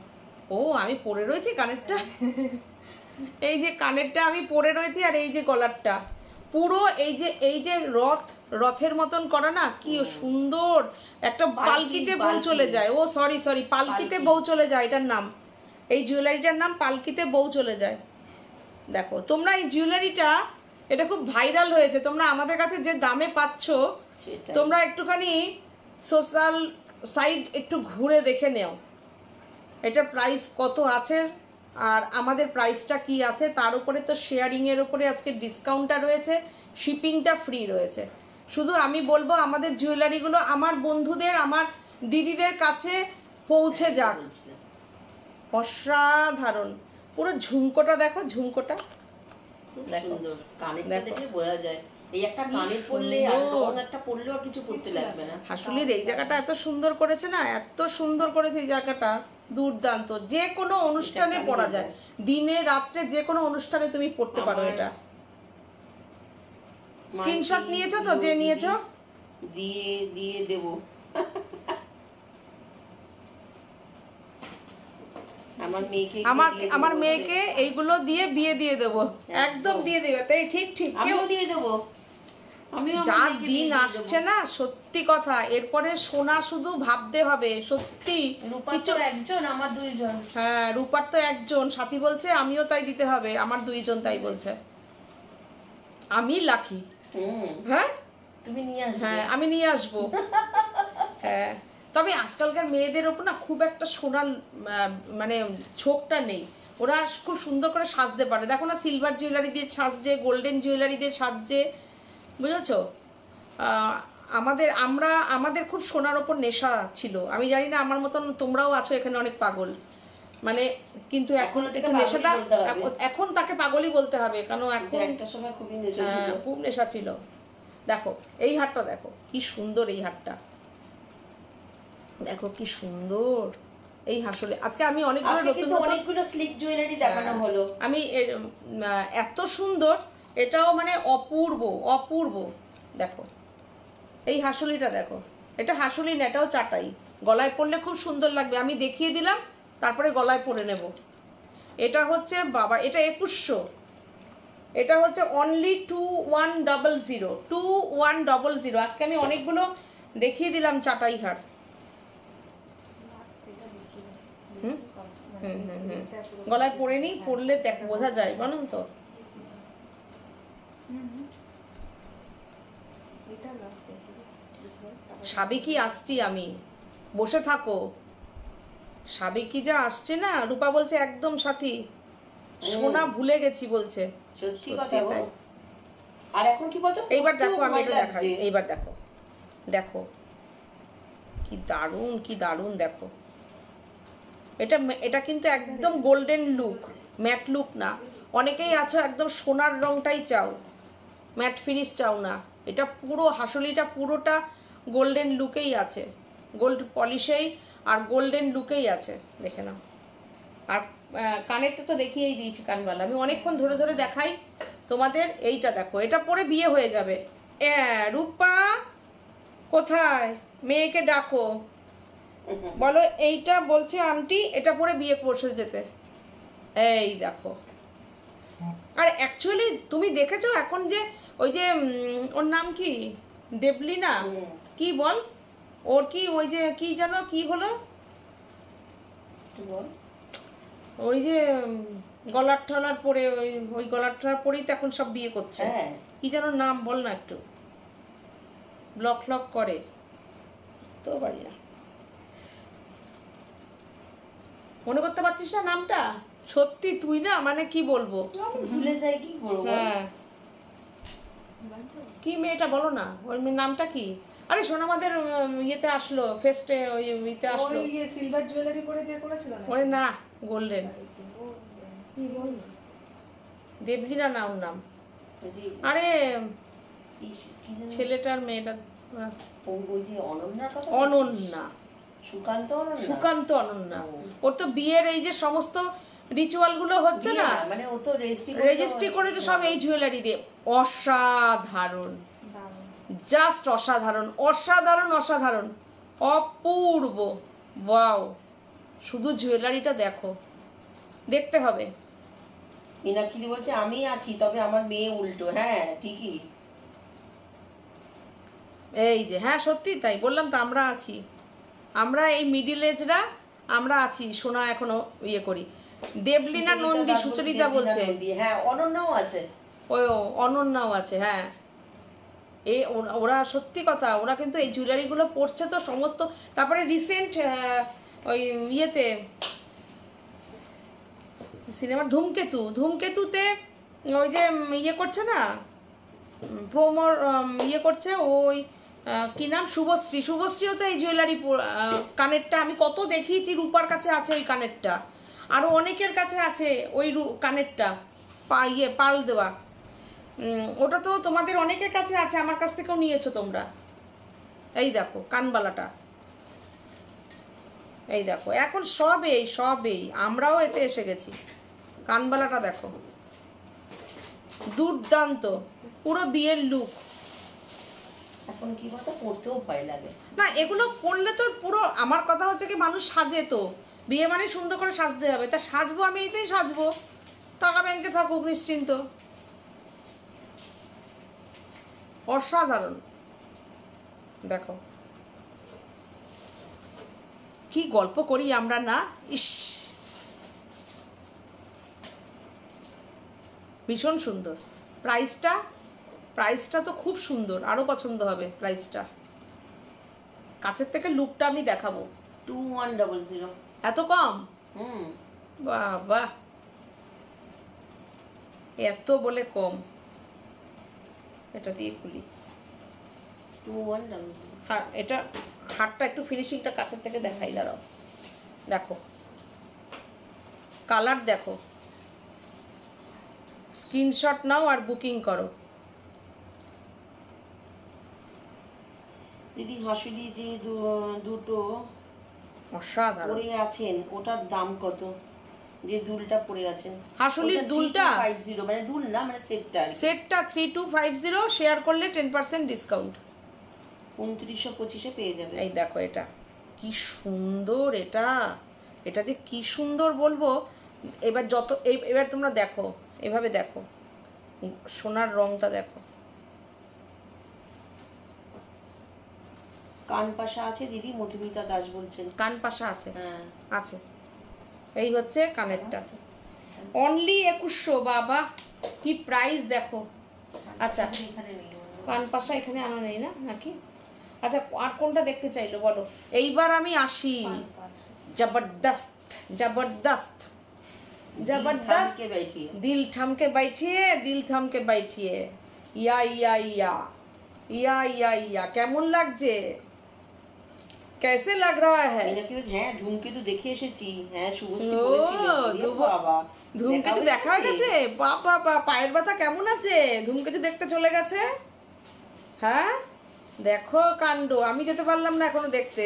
ও আমি পরে রয়েছি কানেরটা। এই যে কানেরটা আমি পরে রয়েছি, আর এই যে গলারটা পুরো এই যে রথের মতন করা না, কি সুন্দর একটা পালকিতে বউ চলে যায়। ও সরি পালকিতে বউ চলে যায়, এটার নাম, এই জুয়েলারিটার নাম পালকিতে বউ চলে যায়। দেখো তোমরা এই জুয়েলারিটা, এটা খুব ভাইরাল হয়েছে, তোমরা আমাদের কাছে যে দামে পাচ্ছ, তোমরা একটুখানি সোশ্যাল সাইট একটু ঘুরে দেখে নেও এটা প্রাইস কত আছে আর আমাদের প্রাইসটা কি আছে। তার উপরে তো শেয়ারিং এর উপরে আজকে ডিসকাউন্টটা রয়েছে, শিপিংটা ফ্রি রয়েছে। শুধু আমি বলবো আমাদের জুয়েলারিগুলো আমার বন্ধুদের, আমার দিদিদের কাছে পৌঁছে যাক। অসাধারণ, পুরো ঝুমকোটা দেখো, ঝুমকোটা সুন্দর, কানেরটা দেখলে বোঝা যায়। এই একটা কানের পরলে আর তখন একটা পরলেও আর কিছু করতে লাগবে না। হাসুলির এই জায়গাটা এত সুন্দর করেছে না, এত সুন্দর করেছে এই জায়গাটা, দুর্দান্ত। যে কোনো অনুষ্ঠানে পরা যায়, দিনে রাত্রে যে কোনো অনুষ্ঠানে তুমি পড়তে পারো এটা। স্ক্রিনশট নিয়েছো তো? যে নিয়েছো দিয়ে দেবো। আমার মেয়েকে এইগুলো দিয়ে বিয়ে দিয়ে দেবো, একদম দিয়ে দেবে। তাই ঠিক কেউ দিয়ে দেবো। যা দিন আসছে না, সত্যি কথা, এরপরে সোনা শুধু ভাবতে হবে। সত্যি কিছু একজন, আমার দুইজন। হ্যাঁ, রূপার তো একজন, সাথী বলছে আমিও তাই দিতে হবে, আমার দুইজন তাই বলছে। আমি লাকি। হ্যাঁ তুমি নিয়ে আসবে? হ্যাঁ আমি নিয়ে আসবো। হ্যাঁ, তবে আজকালকার মেয়েদের ওপর না খুব একটা সোনার মানে ছোকটা নেই, ওরা খুব সুন্দর করে সাজতে পারে। দেখো না, সিলভার জুয়েলারি দিয়ে সাজছে, গোল্ডেন জুয়েলারি দিয়ে সাজছে, বুঝেছো? আমাদের খুব সোনার ওপর নেশা ছিল। আমি জানি না আমার মতন তোমরাও আছো এখানে অনেক পাগল, মানে কিন্তু এখন নেশাটা, এখন তাকে পাগলই বলতে হবে, কারণ এখন একটা সময় খুব নেশা ছিল। দেখো এই হারটা দেখো কি সুন্দর, এই হারটা দেখো কি সুন্দর। এই হাসলে আজকে আমি অনেকগুলো স্লিক জুয়েলারি দেখানো হলো। আমি এত সুন্দর, এটাও মানে অপূর্ব অপূর্ব। দেখো এই হাসুলিটা দেখো, এটা হাসুলি না, এটাও চাটাই, গলায় পরলে খুব সুন্দর লাগবে। আমি দেখিয়ে দিলাম, তারপরে গলায় পরে নেব। এটা হচ্ছে বাবা, এটা 2100, এটা হচ্ছে অনলি 2100। আজকে আমি অনেকগুলো দেখিয়ে দিলাম চাটাই হার। গলায় পরে নি, পরলে দেখ বোঝা যায়, বলুন তো। সাবেকি আসছি আমি, বসে থাকো। সাবেকি যা আসছে না, রূপা বলছে একদম সাথী, সোনা ভুলে গেছি বলছে। সত্যি কথা। আর এখন কি বলতো, এইবার দেখো আমি এটা দেখাই, এইবার দেখো, দেখো কি দারুণ, কি দারুণ। দেখো এটা কিন্তু একদম গোল্ডেন লুক, ম্যাট লুক না। অনেকেই আছো একদম সোনার রংটাই চাও, ম্যাট ফিনিশ চাও না। এটা পুরো হাসলিটা পুরোটা গোল্ডেন লুকেই আছে, গোল্ড পলিশেই আর গোল্ডেন লুকেই আছে, দেখে নাও। আর কানেরটা তো দেখিয়েই দিয়েছি, কানবালা আমি অনেকক্ষণ ধরে ধরে দেখাই তোমাদের। এইটা দেখো, এটা পরে বিয়ে হয়ে যাবে। রূপা কোথায়? মেয়েকে ডাকো, বলো এইটা বলছে আন্টি এটা পরে বিয়ে করছে যেতে। এই দেখো, আর অ্যাকচুয়ালি তুমি দেখেছো এখন যে ওই যে ওর নাম কি, দেবলিনা কি বল, ওর কি ওই যে কি জানো কি হলো, ওই যে গলার ঠলার পরে ওই গলার ঠলার পরেই তো এখন সব বিয়ে করছে। কি যেন নাম বল না একটু, ব্লক ফ্লক করে তো পারি না, মনে করতে পারছিস না নামটা? সত্যি তুই না মানে কি বলবো, ভুলে যাই কি করবো। হ্যাঁ কি মেয়েটা বলো না, ওই মেয়ের নামটা কি? আরে শোন আমাদের ইয়েতে আসলো, ফেস্টে ওই ইয়েতে আসলো, ওই সিলভার জুয়েলারি পরে যে করেছিল না, ওরে না গোল্ডেন কি বল না, দেবলীনা না ওর নাম। আরে ছেলেটার মেয়েটার অনন্যা, সুকান্ত অনন্যা। ওর তো বিয়ের এই যে সমস্ত রিচুয়াল গুলো হচ্ছে না, মানে ও তো রেজিস্ট্রি করেছে সব এই জুয়েলারি দিয়ে। অসাধারণ, জাস্ট অসাধারণ অসাধারণ অসাধারণ, অপূর্ব, ওয়াও। শুধু জুয়েলারিটা দেখো, দেখতে হবে। মীনাক্ষী বলছে আমি আছি তবে আমার মেয়ে উল্টো। হ্যাঁ ঠিকই, এই যে হ্যাঁ সত্যি তাই বললাম তো, আমরা আছি, আমরা এই মিডিল এজরা আমরা আছি, সোনা এখনো ইয়ে করি। দেবলীনা নন্দী, সুচরিতা বলছে, হ্যাঁ অনন্যাও আছে, ওই অনন্যাও আছে। হ্যাঁ এই ওরা সত্যি কথা, ওরা কিন্তু এই জুয়েলারিগুলো পরছে তো সমস্ত। তারপরে রিসেন্ট ওই ইয়েতে সিনেমার ধূমকেতুতে ওই যে ইয়ে করছে না, প্রোমোর ইয়ে করছে ওই কি নাম, শুভশ্রীও তো এই জুয়েলারি কানেরটা আমি কত দেখিয়েছি, রূপার কাছে আছে ওই কানেরটা, আরো অনেকের কাছে আছে ওই কানেরটা পাল দেওয়া, ওটা তো তোমাদের অনেকের কাছে আছে, আমার কাছ থেকেও নিয়েছো তোমরা। এই দেখো কানবালাটা, এই দেখো এখন সবেই আমরাও এতে এসে গেছি। কানবালাটা দেখো, দুর্দান্ত, পুরো বিয়ের লুক। এখন কি কথা পড়তেও ভয় লাগে না, এগুলো পড়লে তো পুরো, আমার কথা হচ্ছে কি মানুষ সাজে তো, বিয়ে মানে সুন্দর করে সাজতে হবে, তা সাজবো আমি এইতেই সাজবো, টাকা ব্যাংকে থাকুক নিশ্চিন্ত। অসাধারণ, দেখো কি গল্প করি আমরা না, ইস ভীষণ সুন্দর। প্রাইসটা তো খুব সুন্দর, আরো পছন্দ হবে প্রাইসটা। কাছের থেকে লুকটা আমি দেখাবো। 2100 এত কম? বাবা এত বলে কম। এটা দিয়ে খুলি, 2100। হ্যাঁ এটা হাতটা একটু ফিনিশিংটা কাছের থেকে দেখাই, দাঁড়াও দেখো কালার দেখো, স্ক্রিনশট নাও আর বুকিং করো। দিদি হাসুলি যে দুটো অসাধারণ পরে আছেন ওটার দাম কত? যে দুলটা পরে আছেন হাসুলির দুলটা 3250, মানে দুল না মানে সেটটা 3250, শেয়ার করলে 10% ডিসকাউন্ট, 2925 পেয়ে যাবে। এই দেখো এটা কি সুন্দর, এটা যে কি সুন্দর বলবো। এবার এবার তোমরা দেখো, এভাবে দেখো সোনার রংটা দেখো। কান পাশা আছে দিদি, মধুমিতা দাস বলছেন। কান পাশা আছে? হ্যাঁ আছে। এই হচ্ছে কানেরটা, অনলি 2100। বাবা কি প্রাইস দেখো। আচ্ছা কান পাশা এখানে আনা নেই না নাকি? আচ্ছা আর কোনটা দেখতে চাইলো বলো, এইবার আমি আসি। জবরদস্ত জবরদস্ত জবরদস্ত, দিল থামকে बैठिए ইয়া ইয়া ইয়া ইয়া ইয়া ইয়া, কেমন লাগছে? कैसे लग रहा है? হ্যাঁ ধূমকেতু দেখে এসেছি। হ্যাঁ শুভশ্রী বলেছিল। বাবা ধূমকেতু দেখা হয়ে গেছে? বাবা পায়ের ব্যথা কেমন আছে? ধূমকেতু দেখতে চলে গেছে। হ্যাঁ দেখো কাণ্ড, আমি যেতে পারলাম না এখনো দেখতে।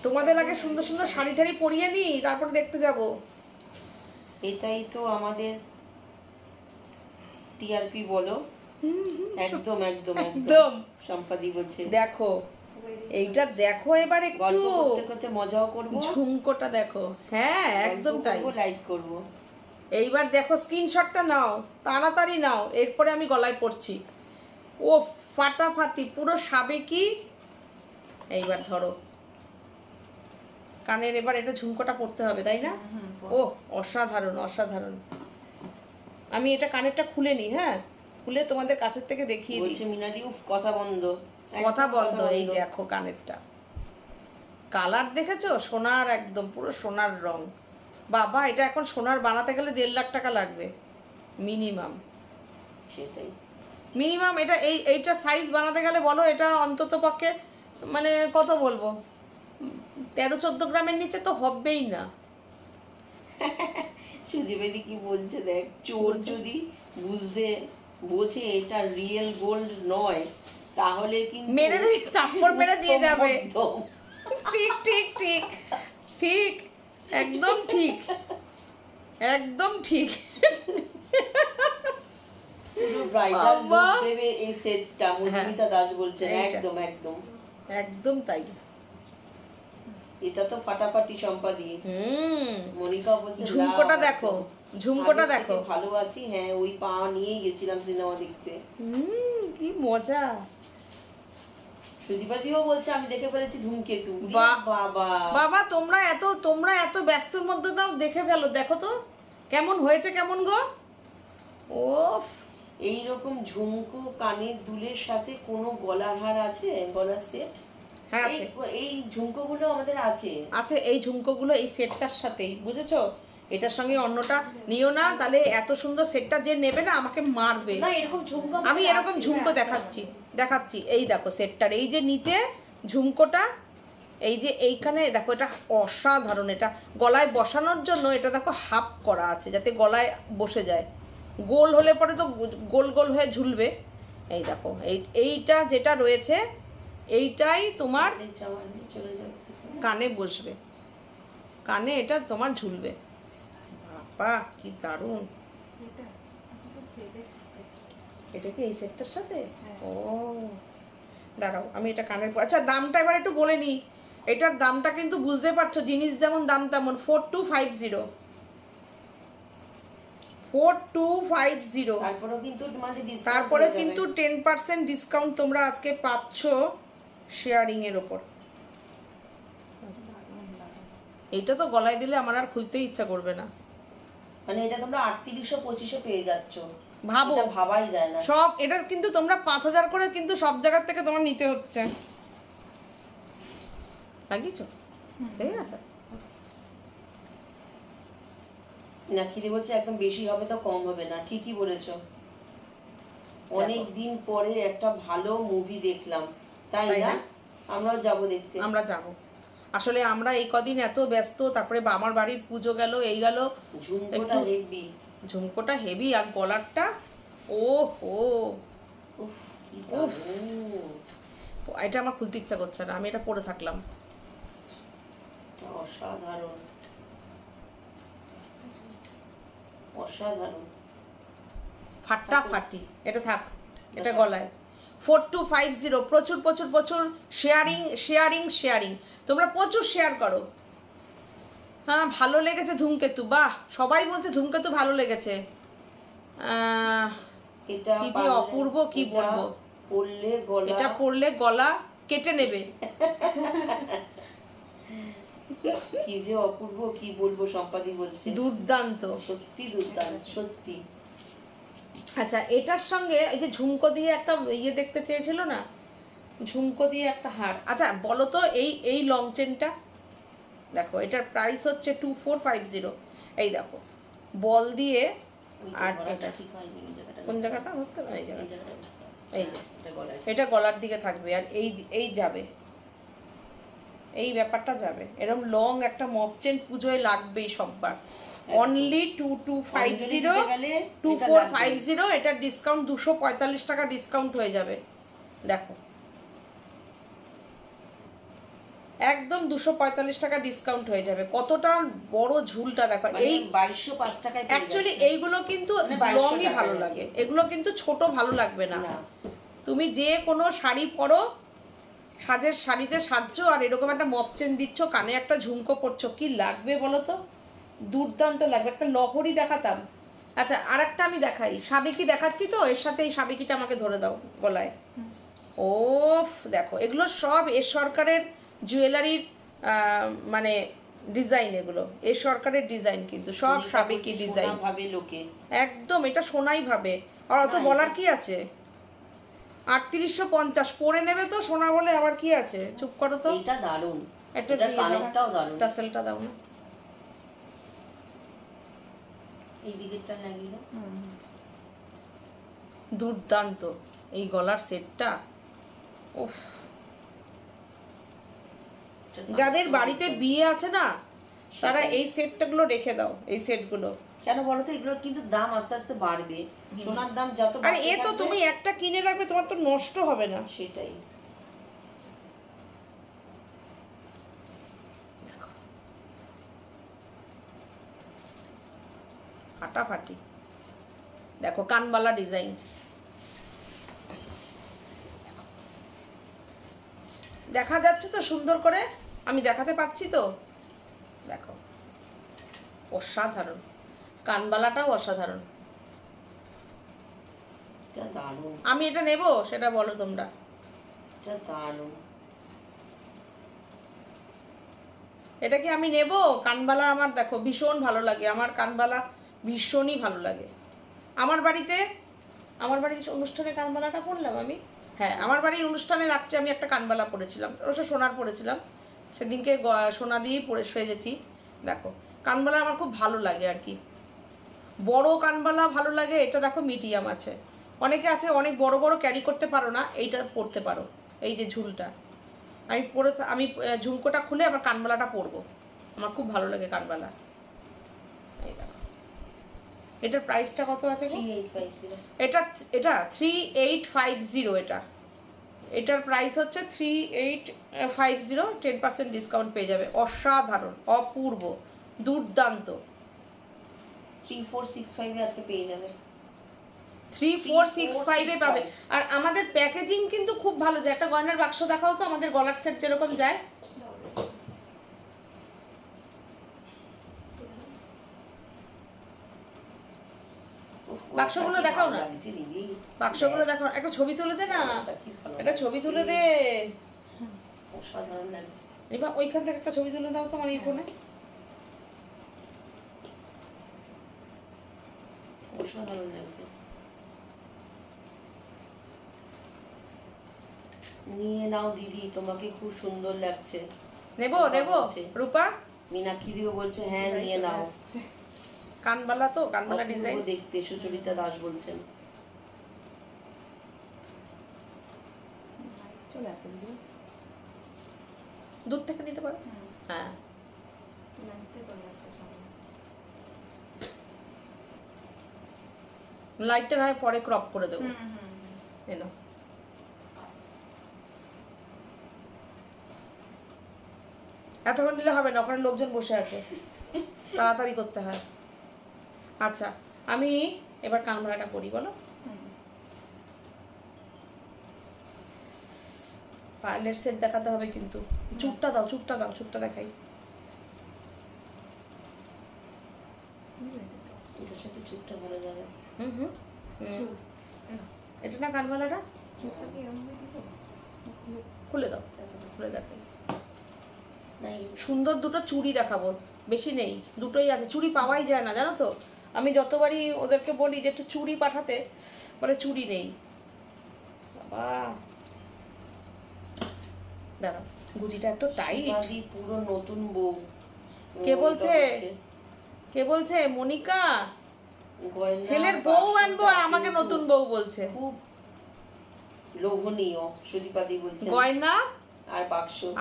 তোমাদের আগে সুন্দর সুন্দর শাড়ি টাড়ি পরিয়ে নি, তারপর দেখতে যাব। এটাই তো আমাদের টিআরপি বলো। একদম একদম একদম সম্পাদি বলছে। দেখো এইটা দেখো এবার একটু গল্প করতে করতে মজাও করব, ঝুমকোটা দেখো। হ্যাঁ একদম তাই। লাইক করব। এইবার দেখো স্ক্রিনশটটা নাও, তাড়াতাড়ি নাও, এরপরে আমি গলায় পড়ছি। ও ফাটাফাটি পুরো সাবেকি। এইবার ধরো কানের, এবার এটা ঝুমকোটা পড়তে হবে তাই না? ও অসাধারণ অসাধারণ। আমি এটা কানেরটা খুলে নিই, হ্যাঁ খুলে তোমাদের কাছের থেকে দেখিয়ে দিই। বলছে মিনাদি উফ কথা বন্ধ, কথা বন্ধ। এই দেখো কানেরটা, কালার দেখেছো? সোনার, একদম পুরো সোনার রং। বাবা এটা এখন সোনার বানাতে গেলে 1.5 লাখ টাকা লাগবে মিনিমাম। সেটাই মিনিমাম এটা এইটা সাইজ বানাতে গেলে বলো, এটা অন্তত পক্ষে মানে কত বলবো, 13-14 গ্রামের নিচে তো হবেই না। সুদীপেদি কি বলছে দেখ, চোর যদি বোঝে এটা রিয়েল গোল্ড নয় তাহলে কিন্তু মেরে দিয়ে চাপ্পড় মেরে দিয়ে যাবে। ঠিক ঠিক ঠিক ঠিক, একদম ঠিক, একদম ঠিক। পুরো ব্রাইডাল লুক দেবে এই সেটটা। মধুমিতা দাস বলছেন একদম একদম একদম তাই। এটা তো ফাটাফাটি সম্পাদি। মনিকা বলছে ঝুমকোটা দেখো, ঝুমকোটা দেখো। ভালো আছি, হ্যাঁ ওই পা নিয়েই গেছিলাম সিনেমা দেখতে। কি মজা। সুদীপাদিও বলছে আমি দেখে ফেলেছি ধূমকেতু। বাবা বাবা তোমরা এত ব্যস্তর মধ্যে দাও দেখে ফেলো। দেখো তো কেমন হয়েছে, কেমন গো। ওফ, এইরকম ঝুমকো কানের দুলের সাথে কোনো গলার হার আছে, গলার সেট? হ্যাঁ আছে। এই ঝুমকোগুলো আমাদের আছে। আছে এই ঝুমকোগুলো এই সেটটার সাথেই, বুঝেছো? এটার সঙ্গে অন্যটা নিও না, তাহলে এত সুন্দর সেটটা যে নেবে না আমাকে মারবে। না এরকম ঝুমকো আমি এরকম ঝুমকো দেখাচ্ছি। এই দেখো সেটটার এই যে নিচে ঝুমকোটা, এই যে এইখানে দেখো, এটা অসাধারণ। এটা গলায় বসানোর জন্য এটা দেখো হাফ করা আছে যাতে গলায় বসে যায়। গোল হলে পরে তো গোল গোল হয়ে ঝুলবে। এই দেখো এইটা যেটা রয়েছে এইটাই তোমার কানে বসবে, কানে এটা তোমার ঝুলবে। বাবা কি দারুণ। এটা কি এই সেটটার সাথে? ও দাঁড়াও আমি এটা কানের, আচ্ছা দামটা এবার একটু বলে নিই। এটার দামটা কিন্তু বুঝতে পারছো, জিনিস যেমন দাম তেমন। 4250, 4250। তারপরে কিন্তু 10% ডিসকাউন্ট তোমরা আজকে পাচ্ছ শেয়ারিং এর ওপর। এইটা তো গলায় দিলে আমার আর খুলতেই ইচ্ছা করবে না। মানে এটা তোমরা 3800-2500 পেয়ে যাচ্ছ, ভাবো, ভাবাই যায় না। সব এটার কিন্তু তোমরা 5000 করে কিন্তু সব জায়গা থেকে তোমার নিতে হচ্ছে। লাগিয়েছো? ঠিক আছে। নাকি বলছে একদম বেশি হবে তো কম হবে না। ঠিকই বলেছো। অনেক দিন পরে একটা ভালো মুভি দেখলাম, তাই না? আমরাও যাব দেখতে। আমরা যাব। আসলে আমরা এই কদিন এত ব্যস্ত, তারপরে আমার বাড়ির পুজো গেল, এই গেল। ঝুমকোটা হেভি, ঝুমকোটা হেভি, আর গলারটা ও হো, এটা আমার খুলতে ইচ্ছা করছে না, আমি এটা পরে থাকলাম। অসাধারণ অসাধারণ, ফাটাফাটি। এটা থাক, এটা গলায়। 4250। প্রচুর প্রচুর প্রচুর শেয়ারিং শেয়ারিং শেয়ারিং, তোমরা প্রচুর শেয়ার করো। হ্যাঁ ভালো লেগেছে ধূমকেতু, বাহ সবাই বলছে ধূমকেতু ভালো লেগেছে। এটা কি যে অপূর্ব, কি বলবো। পরলে গলা, এটা পরলে গলা কেটে নেবে। কি যে অপূর্ব, কি বলবো। সম্পাদি বলছে দুর্দান্ত, সত্যি দুর্দান্ত, সত্যি। আচ্ছা এটার সঙ্গে এই যে ঝুমকো দিয়ে একটা ইয়ে দেখতে চেয়েছিল না, ঝুমকো দিয়ে একটা হার। আচ্ছা বলো তো এই লং চেনটা দেখো, এটার প্রাইস হচ্ছে 2450। এই দেখো বল দিয়ে, আর এটা ঠিক হয়নি কোন জায়গাটা হতে পারে, এই জায়গাটা, এই যে এটা গলায়, এটা গলার দিকে থাকবে, আর এই যাবে, এই ব্যাপারটা যাবে। এরকম লং একটা মক চেন পুজোয় লাগবেই সববার। অনলি 2450, এটার ডিসকাউন্ট 245 টাকা ডিসকাউন্ট হয়ে যাবে। দেখো একদম 245 টাকা ডিসকাউন্ট হয়ে যাবে। কতটা বড় ঝুলটা দেখো। এই 2205 টাকায় অ্যাকচুয়ালি এইগুলো কিন্তু লংই ভালো লাগে, এগুলো কিন্তু ছোট ভালো লাগবে না। তুমি যে কোনো শাড়ি পরো সাজের শাড়িতে সাজছো আর এরকম একটা মপ চেন দিচ্ছ, কানে একটা ঝুমকো পরছো, কি লাগবে বলো তো? দুর্দান্ত লাগবে। একটা লহরি দেখাতাম। আচ্ছা, আর একটা আমি দেখাই, সাবেকি দেখাচ্ছি তো, এর সাথে এই সাবেকিটা আমাকে ধরে দাও গলায়। ওফ, দেখো এগুলো সব এ সরকারের জুয়েলারির মানে ডিজাইন, এগুলো এ সরকারের ডিজাইন, কিন্তু সব সাবেকি ডিজাইন ভাবে লোকে, একদম এটা সোনাই ভাবে। আর অত বলার কি আছে? 3850 পরে নেবে তো সোনা বলে, আবার কি আছে? চুপ করো তো। এটা দারুন, একটা এটা কানেরটাও দারুন। টাসেলটা দাও না, এই দিকেরটা লাগিয়ে দাও। দুর্দান্ত এই গলার সেটটা। উফ, যাদের বাড়িতে বিয়ে আছে না, তারা এই সেটটাগুলো রেখে দাও, এই সেটগুলো। কেন বলো তো, এগুলোর কিন্তু দাম আস্তে আস্তে বাড়বে, সোনার দাম যত আর এ তো তুমি একটা কিনে রাখবে, তোমার তো নষ্ট হবে না। সেটাই। ফাটাফাটি। দেখো কানবালা ডিজাইন, দেখা যাচ্ছে তো সুন্দর করে? আমি দেখাতে পাচ্ছি তো? দেখো অসাধারণ, কানবালাটাও অসাধারণ। এটা দারুন, আমি এটা নেব, সেটা বলো তোমরা। এটা দারুন। এটা কি আমি নেব? কানবালা আমার দেখো ভীষণ ভালো লাগে, আমার কানবালা ভীষণই ভালো লাগে। আমার বাড়িতে অনুষ্ঠানে কানবালাটা পরলাম আমি। হ্যাঁ, আমার বাড়ির অনুষ্ঠানে রাত্রে আমি একটা কানবালা পরেছিলাম, অবশ্য সোনার পরেছিলাম, সেদিনকে সোনা দিয়েই পরে সেজেছি। দেখো কানবালা আমার খুব ভালো লাগে আর কি, বড় কানবালা ভালো লাগে। এটা দেখো মিডিয়াম আছে, অনেকে আছে অনেক বড় বড় ক্যারি করতে পারো না, এইটা পরতে পারো। এই যে ঝুলটা আমি ঝুমকোটা খুলে আবার কানবালাটা পরবো, আমার খুব ভালো লাগে কানবালা। এই দেখো, এটার প্রাইসটা কত আছে? 3850। এটা এটা 3850। এটার প্রাইস হচ্ছে 3850, 10% ডিসকাউন্ট পেয়ে যাবে। অসাধারণ, অপূর্ব, দুর্দান্ত। 3465 এ আজকে পেয়ে যাবে। 3465 এ পাবে। আর আমাদের প্যাকেজিং কিন্তু খুব ভালো যায়। একটা গয়নার বাক্স দেখাও তো, আমাদের গলার সেট যেরকম যায়। বাক্সগুলো দেখাও না, বাক্সগুলো দেখো, একটা ছবি তুলে দে না, একটা ছবি তুলে দে। অসাধারণ লাগছে। এবার ওইখান থেকে একটা ছবি তুলে দাও তোমার এই ফোনে। অসাধারণ লাগছে। নিয়ে নাও দিদি, তোমাকে খুব সুন্দর লাগছে। নেব রূপা? মীনাক্ষী দিও বলছে হ্যাঁ নিয়ে নাও। কানবালা তো, কানবালা ডিজাইন দেখতে, সুচরিতা দাস বলছেন। চলে আসেন দূর থেকে নিতে পারো। হ্যাঁ, লাইটটা নয় পরে ক্রপ করে দেবো। এনো, এতক্ষণ দিলে হবে না, ওখানে লোকজন বসে আছে, তাড়াতাড়ি করতে হয়। আচ্ছা, আমি এবার কানবালাটা পরি, বলো। পার্লের সেট দেখাতে হবে কিন্তু। চুপটা দাও, চুপটা দেখাই। এটার সাথে চুপটা ভালো যাবে। এটা না কানবালাটা? খুলে দাও, খুলে দেখাই। সুন্দর দুটো চুড়ি দেখাবো, বেশি নেই, দুটোই আছে। চুড়ি পাওয়াই যায় না জানো তো, আমি যতবারই ওদেরকে বলি যে একটু চুড়ি পাঠাতে, বলে চুড়ি নেই। বাবা দাঁড়াও, গুজিটা এত টাইট। পুরো নতুন বউ। কে বলছে? মনিকা ছেলের বউ আনবো আর আমাকে নতুন বউ বলছে। খুব লোভনীয়, সুদীপাদি বলছে। গয়না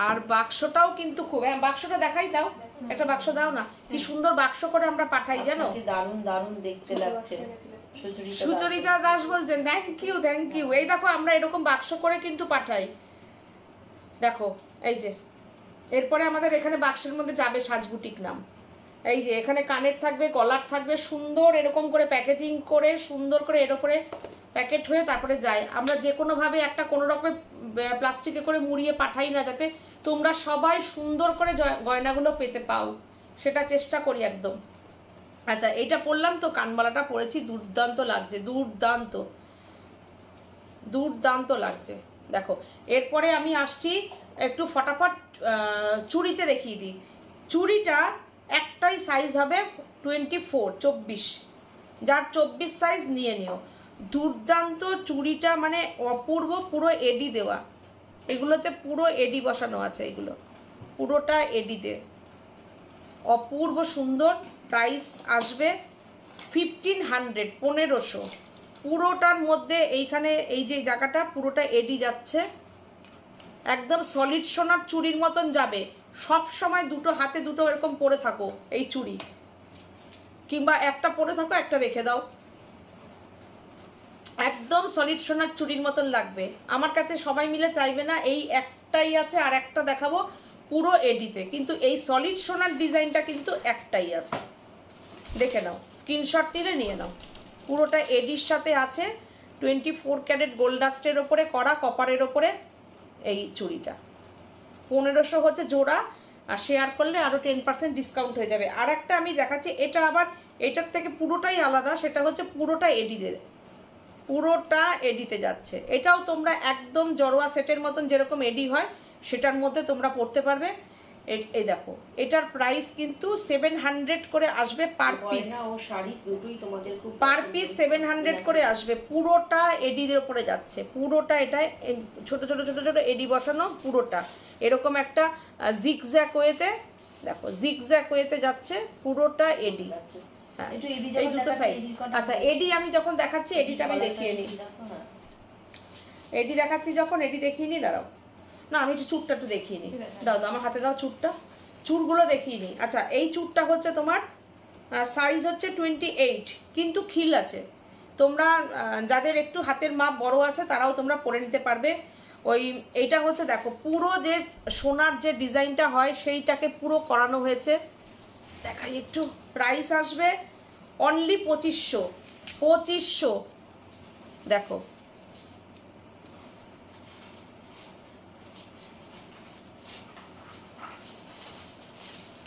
আর বাক্সটাও কিন্তু খুব, হ্যাঁ বাক্সটা দেখাই দাও, একটা বাক্স দাও না, কি সুন্দর বাক্স করে আমরা পাঠাই জানো। দারুন দারুন দেখতে লাগছে। সুচরিতা দাস বলছেন থ্যাংক ইউ। এই দেখো আমরা এরকম বাক্স করে কিন্তু পাঠাই। দেখো এই যে, এরপরে আমাদের এখানে বাক্সের মধ্যে যাবে সাজবুটিক নাম। এই যে এখানে কানের থাকবে, গলার থাকবে, সুন্দর এরকম করে প্যাকেজিং করে, সুন্দর করে এর উপরে প্যাকেট হয়ে তারপরে যায়। আমরা যে কোনো ভাবে একটা কোনো রকমের প্লাস্টিকে করে মুড়িয়ে পাঠাই না, যাতে তোমরা সবাই সুন্দর করে গয়নাগুলো পেতে পাও, সেটা চেষ্টা করি একদম। আচ্ছা, এটা পরলাম তো, কানবালাটা পরেছি, দুর্দান্ত লাগছে, দুর্দান্ত দুর্দান্ত লাগছে। দেখো, এরপরে আমি আসছি একটু ফটাফট চুড়িতে দেখিয়ে দিই। চুড়িটা একটাই সাইজ হবে 24, 24, যার 24 সাইজ নিয়ে নিও। দুর্দান্ত চুড়িটা, মানে অপূর্ব, পুরো এডি দেওয়া, এগুলোতে পুরো এডি বসানো আছে, এগুলো পুরোটা এডিতে, অপূর্ব সুন্দর। প্রাইস আসবে 1500, 1500। পুরোটার মধ্যে এইখানে এই যে জায়গাটা পুরোটা এডি যাচ্ছে, একদম সলিড সোনার চুড়ির মতন যাবে। সব সময় দুটো হাতে দুটো এরকম পরে থাকো এই চুড়ি, কিংবা একটা পরে থাকো, একটা রেখে দাও, একদম সলিড সোনার চুড়ির মতন লাগবে। আমার কাছে সবাই মিলে চাইবে না এই একটাই আছে, আর একটা দেখাবো পুরো এডিতে, কিন্তু এই সলিড সোনার ডিজাইনটা কিন্তু একটাই আছে, দেখে নাও, স্ক্রিনশট নিলে নিয়ে নাও। পুরোটা এডির সাথে আছে, 24 ক্যারেট গোল্ড ডাস্টের ওপরে করা, কপারের ওপরে এই চুড়িটা 1500 হচ্ছে জোড়া, আর শেয়ার করলে আরও 10% ডিসকাউন্ট হয়ে যাবে। আর একটা আমি দেখাচ্ছি, এটা আবার এটার থেকে পুরোটাই আলাদা, সেটা হচ্ছে পুরোটা এডিতে, পুরোটা এডিতে যাচ্ছে। এটাও তোমরা একদম জড়োয়া সেটের মতন যেরকম এডি হয় সেটার মধ্যে তোমরা পড়তে পারবে। এই দেখো, এটার প্রাইস কিন্তু 700 করে আসবে পার পিস, পার পিস 700 করে আসবে। পুরোটা এডির উপরে যাচ্ছে, পুরোটা এটা ছোট ছোট ছোট ছোট এডি বসানো, পুরোটা এরকম একটা জিগজ্যাগ ওয়েতে, দেখো জিগজ্যাগ ওয়েতে যাচ্ছে, পুরোটা এডি। হ্যাঁ, এই দুটো সাইজ। আচ্ছা, এডি আমি যখন দেখাচ্ছি, এডিটা আমি দেখিয়ে নিই, এডি দেখাচ্ছি যখন, এডি দেখিয়ে নিই, দাঁড়াও না, আমি একটু চুরটা একটু দেখিয়ে নিই, দাও আমার হাতে দাও চুরটা, চুরগুলো দেখিয়ে নিই। আচ্ছা, এই চুরটা হচ্ছে তোমার সাইজ হচ্ছে 28, কিন্তু খিল আছে। তোমরা যাদের একটু হাতের মাপ বড় আছে তারাও তোমরা পরে নিতে পারবে। ওই এইটা হচ্ছে দেখো, পুরো যে সোনার যে ডিজাইনটা হয় সেইটাকে পুরো করানো হয়েছে, দেখাই একটু। প্রাইস আসবে অনলি 2500, 2500। দেখো,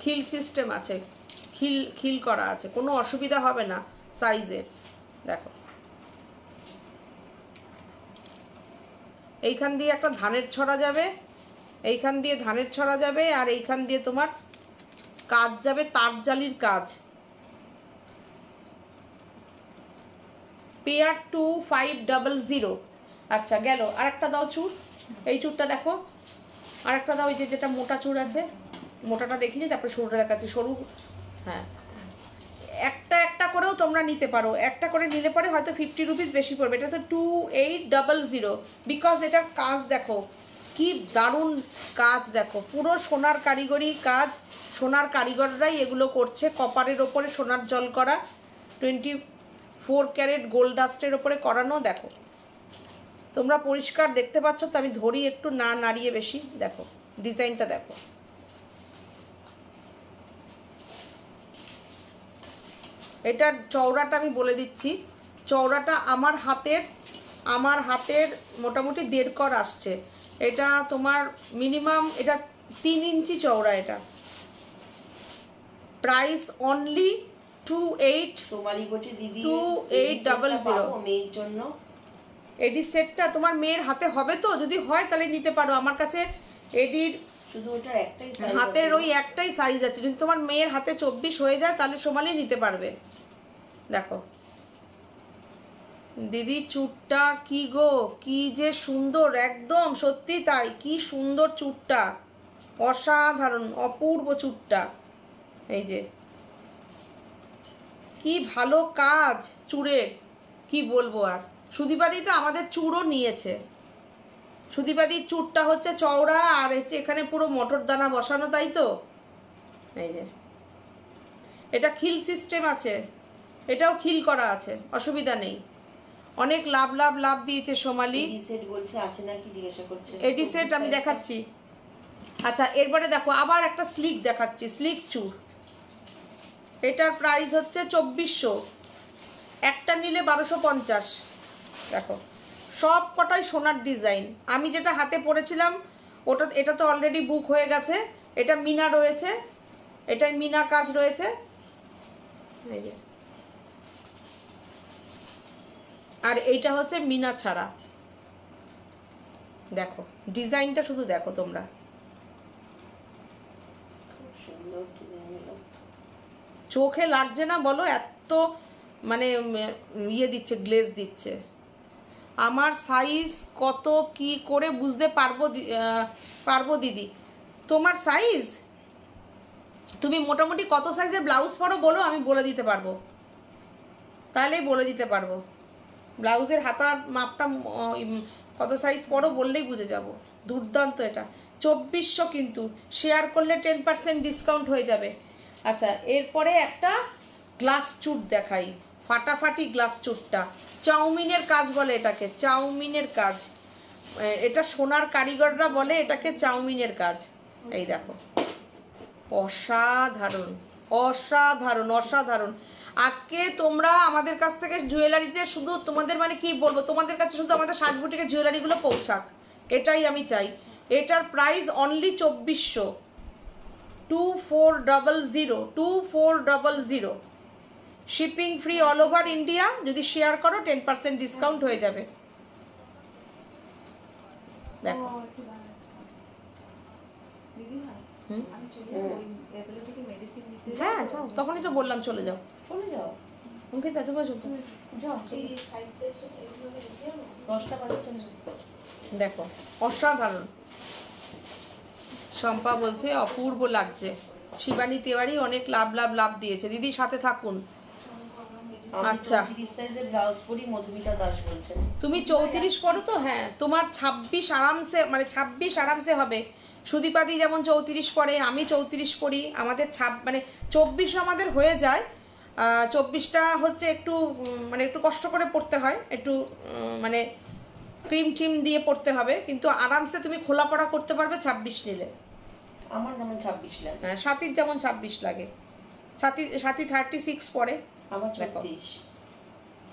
খিল সিস্টেম আছে, খিল করা আছে, কোনো অসুবিধা হবে না সাইজের। দেখো, এইখান দিয়ে একটা ধানের ছড়া যাবে, এইখান দিয়ে ধানের ছড়া যাবে, আর এইখান দিয়ে তোমার কাজ যাবে, তারজালির কাজ। পেয়ার 2500। আচ্ছা, গেল। আর একটা দাও চুর, এই চুরটা দেখো, আর একটা দাও, এই যে যেটা মোটা চুর আছে, মোটাটা দেখিনি, তারপরে সরুটা দেখাচ্ছি, সরু। হ্যাঁ, একটা একটা করেও তোমরা নিতে পারো, একটা করে নিলে পরে হয়তো 50 রুপিস বেশি পড়বে। এটা তো 2800, বিকজ এটার কাজ দেখো কি দারুণ কাজ, দেখো পুরো সোনার কারিগরি কাজ, সোনার কারিগররাই এগুলো করছে, কপারের ওপরে সোনার জল করা, 24 ক্যারেট গোল্ড ডাস্টের ওপরে করানো। দেখো, তোমরা পরিষ্কার দেখতে পাচ্ছ তো, আমি ধরি একটু না নাড়িয়ে বেশি, দেখো ডিজাইনটা দেখো। এটার চওড়াটা আমি বলে দিচ্ছি, চওড়াটা আমার হাতের মোটামুটি 1.5 কর আসছে। এটা তোমার মিনিমাম এটা 3 ইঞ্চি চওড়া। এটা প্রাইস অনলি 2800। মেয়ের জন্য এডি সেটটা তোমার মেয়ের হাতে হবে তো, যদি হয় তাহলে নিতে পারো। আমার কাছে এডির শুধু ওটার একটাই সাইজ, হাতের ওই একটাই সাইজ আছে, যদি তোমার মেয়ের হাতে 24 হয়ে যায় তাহলে সোমালি নিতে পারবে। দেখো দিদি, চুটটা কি গো, কি যে সুন্দর, একদম সত্যি তাই, কি সুন্দর চুটটা, অসাধারণ অপূর্ব চুটটা। এই যে কি ভালো কাজ চুড়ের, কি বলবো আর। সুদীপাদি তো আমাদের চুড়ও নিয়েছে, সুদীপাদির চুড়টা হচ্ছে চওড়া, আর হচ্ছে এখানে পুরো মটর দানা বসানো, তাই তো। এই যে এটা খিল সিস্টেম আছে, এটাও খিল করা আছে, অসুবিধা নেই। অনেক লাভ দিয়েছে সোমালি। এডি সেট বলছে আছে নাকি জিজ্ঞাসা করছে, এডি সেট আমি দেখাচ্ছি। আচ্ছা, এরপরে দেখো আবার একটা স্লিক দেখাচ্ছি, স্লিক চুড়। এটার প্রাইস হচ্ছে 2400, একটা নিলে 1250। দেখো সব কটাই সোনার ডিজাইন। আমি যেটা হাতে পরেছিলাম এটা তো অলরেডি বুক হয়ে গেছে। এটা মিনা রয়েছে, এটাই মিনা কাজ রয়েছে, এই যে। আর এইটা হচ্ছে মিনা ছাড়া। দেখো ডিজাইনটা শুধু দেখো তোমরা, চোখে লাগছে না বলো? এত মানে ইয়ে দিচ্ছে, গ্লেজ দিচ্ছে। আমার সাইজ কত কি করে বুঝতে পারবো দিদি? তোমার সাইজ, তুমি মোটামুটি কত সাইজের ব্লাউজ পরো বলো, আমি বলে দিতে পারবো, তাহলেই বলে দিতে পারবো। ব্লাউজের হাতার মাপটা কত সাইজ পরো বললেই বুঝে যাব। দুর্দান্ত এটা 2400 কিন্তু, শেয়ার করলে 10% ডিসকাউন্ট হয়ে যাবে। আচ্ছা, এরপরে একটা গ্লাস চুট দেখাই, ফাটাফাটি গ্লাস চুটটা। চাউমিনের কাজ বলে এটাকে, চাউমিনের কাজ। এটা সোনার কারিগররা বলে এটাকে চাউমিনের কাজ। এই দেখো, অসাধারণ অসাধারণ অসাধারণ। আজকে তোমরা আমাদের কাছ থেকে জুয়েলারিতে শুধু তোমাদের মানে কি বলবো, তোমাদের কাছে শুধু আমাদের সাজবুটিকের জুয়েলারিগুলো পৌঁছাক, এটাই আমি চাই। এটার price only 2400, 2400 shipping free all over India. যদি শেয়ার করো 10% ডিসকাউন্ট হয়ে যাবে। দেখো হ্যাঁ যাও, তখনই তো বললাম চলে যাও, চলে যাও। অঙ্কিতা তুমি বসো, যাও, 10টা বাজে চলে যাও। দেখো অসাধারণ। শম্পা বলছে অপূর্ব লাগছে। শিবানী তেওয়ারি অনেক লাভ দিয়েছে। দিদি সাথে থাকুন। আচ্ছা, 30 সাইজের ব্লাউজ পরি, মধুমিতা দাস বলছেন। তুমি 34 পরো তো? হ্যাঁ, তোমার 26 আরামসে, মানে 26 আরামসে হবে। সুদীপাদি যেমন 34 পরে, আমি 34 পরি। আমাদের মানে 24 আমাদের হয়ে যায়। 24টা হচ্ছে একটু মানে একটু কষ্ট করে পড়তে হয়, একটু মানে ক্রিম ট্রিম দিয়ে পড়তে হবে, কিন্তু আরামসে তুমি খোলা পড়া করতে পারবে 26 নিলে। আমার যেমন 26 লাগে। হ্যাঁ, সাথীর যেমন 26 লাগে। সাথী 36 পরে। আমার 36।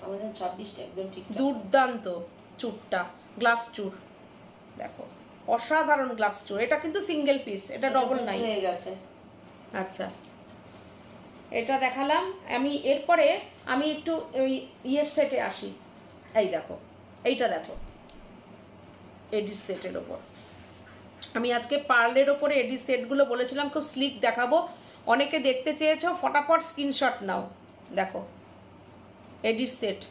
আমাদের 26টা একদম ঠিক। দুর্দান্ত চুরটা, গ্লাস চুর দেখো, অসাধারণ গ্লাস চুর। এটা কিন্তু সিঙ্গেল পিস, এটা ডবল নাই হয়ে গেছে। আচ্ছা, এটা দেখালাম আমি। এরপরে আমি একটু ওই ইয়ের সেটে আসি। এই দেখো, এইটা দেখো, এডির সেটের ওপর। আমি আজকে পার্লের ওপরে এডির সেটগুলো বলেছিলাম খুব স্লিক দেখাবো, অনেকে দেখতে চেয়েছো, ফটাফট স্ক্রিনশট নাও। দেখো এডির সেট,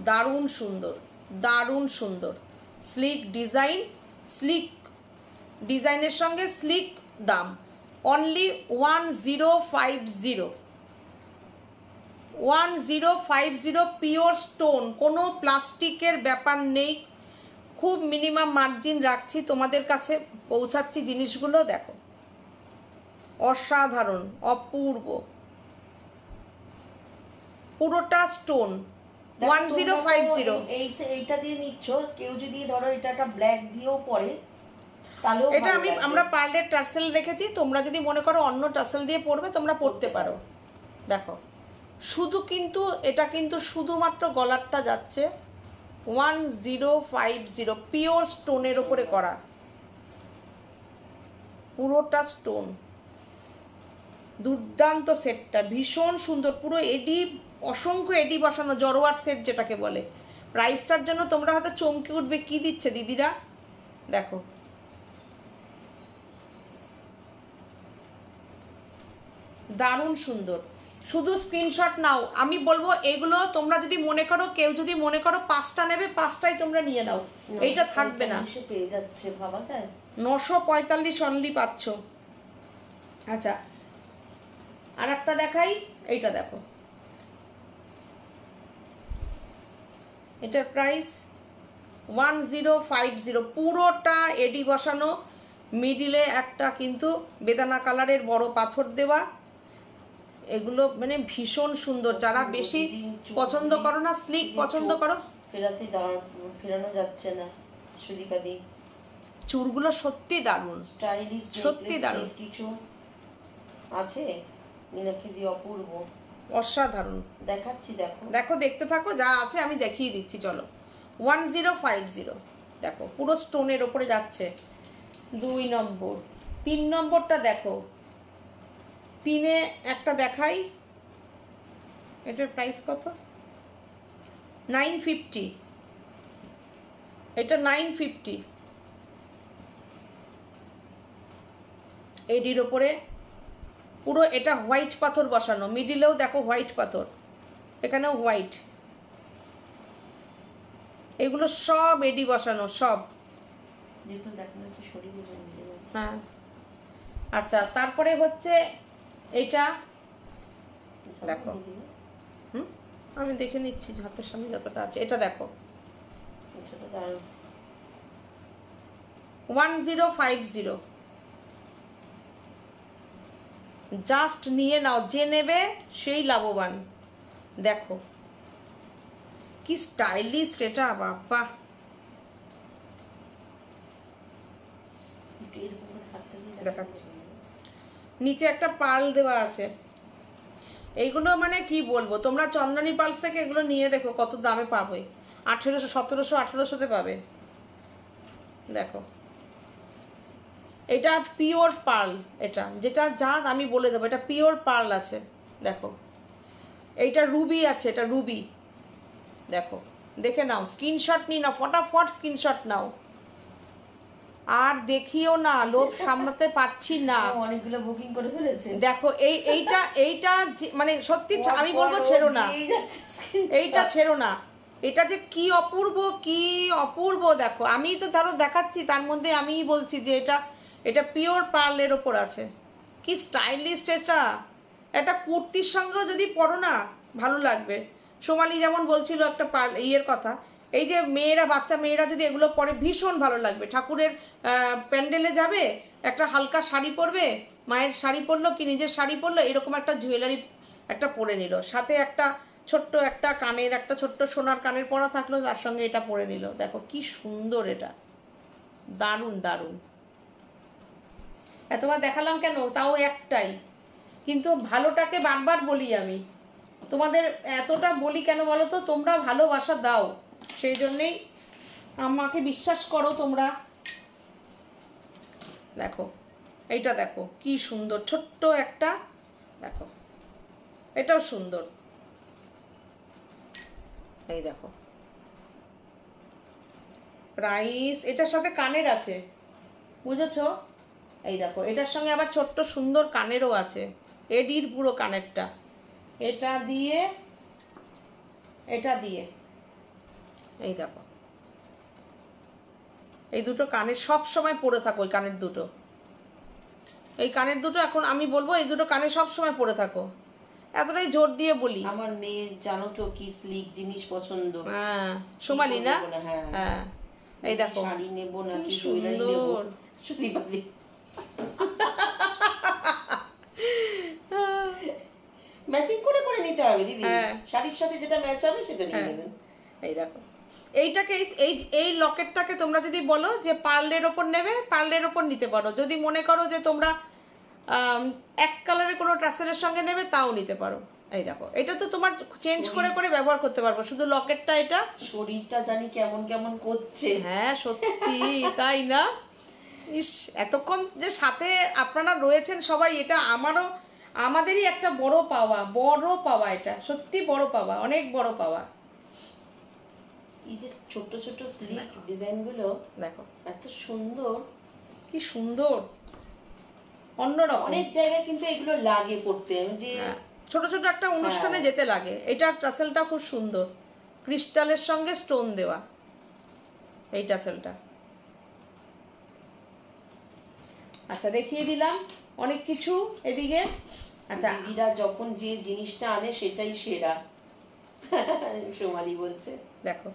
দারুণ সুন্দর, দারুণ সুন্দর। স্লিক ডিজাইনের সঙ্গে স্লিক দাম। অনলি 1050 পিওর স্টোন, কোনো প্লাস্টিকের ব্যাপার নেই। খুব মিনিমাম মার্জিন রাখছি, তোমাদের কাছে পৌঁছাচ্ছি জিনিসগুলো। দেখো অসাধারণ, অপূর্ব, পুরোটা স্টোন। 1050। এইটা দিয়ে নিচ্ছ, কেউ যদি ধরো এটা একটা ব্ল্যাক দিয়েও পরে তাহলেও এটা আমরা পার্লের টার্সেল রেখেছি, তোমরা যদি মনে করো অন্য টার্সেল দিয়ে পরবে তোমরা পরতে পারো। দেখো শুধু কিন্তু এটা কিন্তু শুধুমাত্র গলারটা যাচ্ছে 1050 পিওর স্টোনের ওপরে করা, পুরোটা স্টোন। দুর্দান্ত সেটটা, ভীষণ সুন্দর, পুরো এডি, অসংখ্য এডি বসানো, জরোয়ার সেট যেটাকে বলে। প্রাইসটার জন্য তোমরা হয়তো চমকে উঠবে, কি দিচ্ছে দিদিরা। দেখো দারুণ সুন্দর, শুধু স্ক্রিনশট নাও। আমি বলবো এগুলো তোমরা যদি মনে করো, কেউ যদি মনে করো 5টা নেবে, 5টাই তোমরা নিয়ে নাও, এইটা থাকবে না। পেয়ে যাচ্ছে, ভাবা যায়। 945 অনলি পাচ্ছ। আচ্ছা, আর একটা দেখাই, এইটা দেখো, এটার প্রাইস 1050, পুরোটা এডি বসানো, মিডিলে একটা কিন্তু বেদানা কালারের বড় পাথর দেওয়া। এগুলো মানে ভীষণ সুন্দর। যারা বেশি পছন্দ করো না, স্লিক পছন্দ করো, ফেরানো যাচ্ছে না। সুদীপাদি চুলগুলো সত্যি দারুণ, স্টাইলিশ, সত্যি দারুণ। কিছু আছে মিনাক্ষী, অপূর্ব, অসাধারণ। দেখাচ্ছি, দেখো দেখো, দেখতে থাকো, যা আছে আমি দেখিয়ে দিচ্ছি। চলো 1050, দেখো পুরো স্টোনের ওপরে যাচ্ছে। 2 নম্বর। 3 নম্বরটা দেখো, 3-এ একটা দেখাই, এটার প্রাইস কত? 950, এটা 950। এডির ওপরে পুরো এটা হোয়াইট পাথর বসানো, মিডিলেও দেখো হোয়াইট পাথর, এখানেও হোয়াইট, এগুলো সব এডি বসানো সব। হ্যাঁ আচ্ছা, তারপরে হচ্ছে এটা দেখো, আমি দেখে নিচ্ছি হাতের সামনে যতটা আছে। এটা দেখো 1050, জাস্ট নিয়ে নাও, যে নেবে সেই লাভবান। দেখো কি স্টাইলিশ এটা, বাবা দেখাচ্ছি। নিচে একটা পাল দেওয়া আছে, এইগুলো মানে কি বলবো, তোমরা চন্দনী পালস থেকে এগুলো নিয়ে দেখো কত দামে পাবে, 1800, 1700, 1800-তে পাবে। দেখো এটা পিওর পার্ল, এটা যেটা যা আমি বলে দেবো, এটা পিওর পার্ল আছে। দেখো এইটা রুবি আছে, এটা রুবি। দেখো দেখে নাও, স্ক্রিনশট নিয়ে নাও, ফটাফট স্ক্রিনশট নাও, আর দেখিও না, লোভ সামলাতে পারছি না, অনেকগুলো বুকিং করে ফেলেছে। দেখো এইটা মানে সত্যি আমি বলবো ছেড়ো না, এইটা ছেড়ো না, এটা যে কি অপূর্ব, কি অপূর্ব। দেখো আমি তো ধরো দেখাচ্ছি, তার মধ্যে আমি বলছি যে এটা পিওর পার্লের ওপর আছে, কি স্টাইলিশ এটা। একটা কুর্তির সঙ্গেও যদি পরো না ভালো লাগবে। সোমালি যেমন বলছিল একটা ইয়ের কথা, এই যে মেয়েরা, বাচ্চা মেয়েরা যদি এগুলো পরে ভীষণ ভালো লাগবে। ঠাকুরের প্যান্ডেলে যাবে, একটা হালকা শাড়ি পরবে, মায়ের শাড়ি পরলো কি নিজের শাড়ি পরলো, এরকম একটা জুয়েলারি একটা পরে নিল, সাথে একটা ছোট্ট একটা কানের, একটা ছোট্ট সোনার কানের পরা থাকলো, তার সঙ্গে এটা পরে নিল। দেখো কি সুন্দর এটা, দারুণ দারুণ। এতবার দেখালাম কেন, তাও একটাই, কিন্তু ভালোটাকে বারবার বলি আমি তোমাদের, এতটা বলি কেন বলো তো, তোমরা ভালোবাসা দাও, সেই জন্যেই আমাকে বিশ্বাস করো তোমরা। দেখো এইটা দেখো কি সুন্দর, ছোট্ট একটা, দেখো এটাও সুন্দর। এই দেখো প্রাইস, এটার সাথে কানের আছে, বুঝেছো? এই দেখো এটার সঙ্গে আবার ছোট্ট সুন্দর কানেরও আছে, এডির পুরো কানেরটা, এটা দিয়ে এটা দিয়ে। এই দেখো এই দুটো কানের সব সময় পরে থাকো, ওই কানের দুটো, এই কানের দুটো এখন আমি বলবো এই দুটো কানে সব সময় পরে থাকো, এতটাই জোর দিয়ে বলি। আমার মেয়ে জানো তো কি স্লিক জিনিস পছন্দ। হ্যাঁ সোমালি না, হ্যাঁ এই দেখো শাড়ি নেব না কি জুয়েলারি নেব, সত্যি পারি ম্যাচিং করে করে নিতে হবে দিদি, শাড়ির সাথে যেটা ম্যাচ হবে সেটা নিয়ে নেবেন। এই দেখো এইটাকে, এই লকেটটাকে তোমরা যদি বলো যে পার্লের ওপর নেবে, পার্লের ওপর নিতে পারো। যদি মনে করো যে তোমরা এক কালারের কোনো ট্রাসেলের সঙ্গে নেবে, তাও নিতে পারো। এই দেখো এটা তো তোমার চেঞ্জ করে করে ব্যবহার করতে পারবো, শুধু লকেটটা এটা। শরীরটা জানি কেমন কেমন করছে। হ্যাঁ সত্যি তাই না? ইস, এতক্ষণ যে সাথে আপনারা রয়েছেন সবাই, এটা আমাদেরই একটা বড় পাওয়া, বড় পাওয়া, এটা সত্যি বড় পাওয়া, অনেক বড় পাওয়া। এই যে ছোট ছোট স্লিক ডিজাইন গুলো দেখো এত সুন্দর, কি সুন্দর, অন্যরকম। অনেক জায়গায় কিন্তু এগুলো লাগে পড়তে, যে ছোট ছোট একটা অনুষ্ঠানে যেতে লাগে। এটা টাসেলটা খুব সুন্দর, ক্রিস্টালের সঙ্গে স্টোন দেওয়া এই টাসেলটা। আচ্ছা দেখিয়ে দিলাম অনেক কিছু এদিকে। আচ্ছা দিদিরা যখন যে জিনিসটা আনে সেটাই সেরা, সোমালি বলছে। দেখো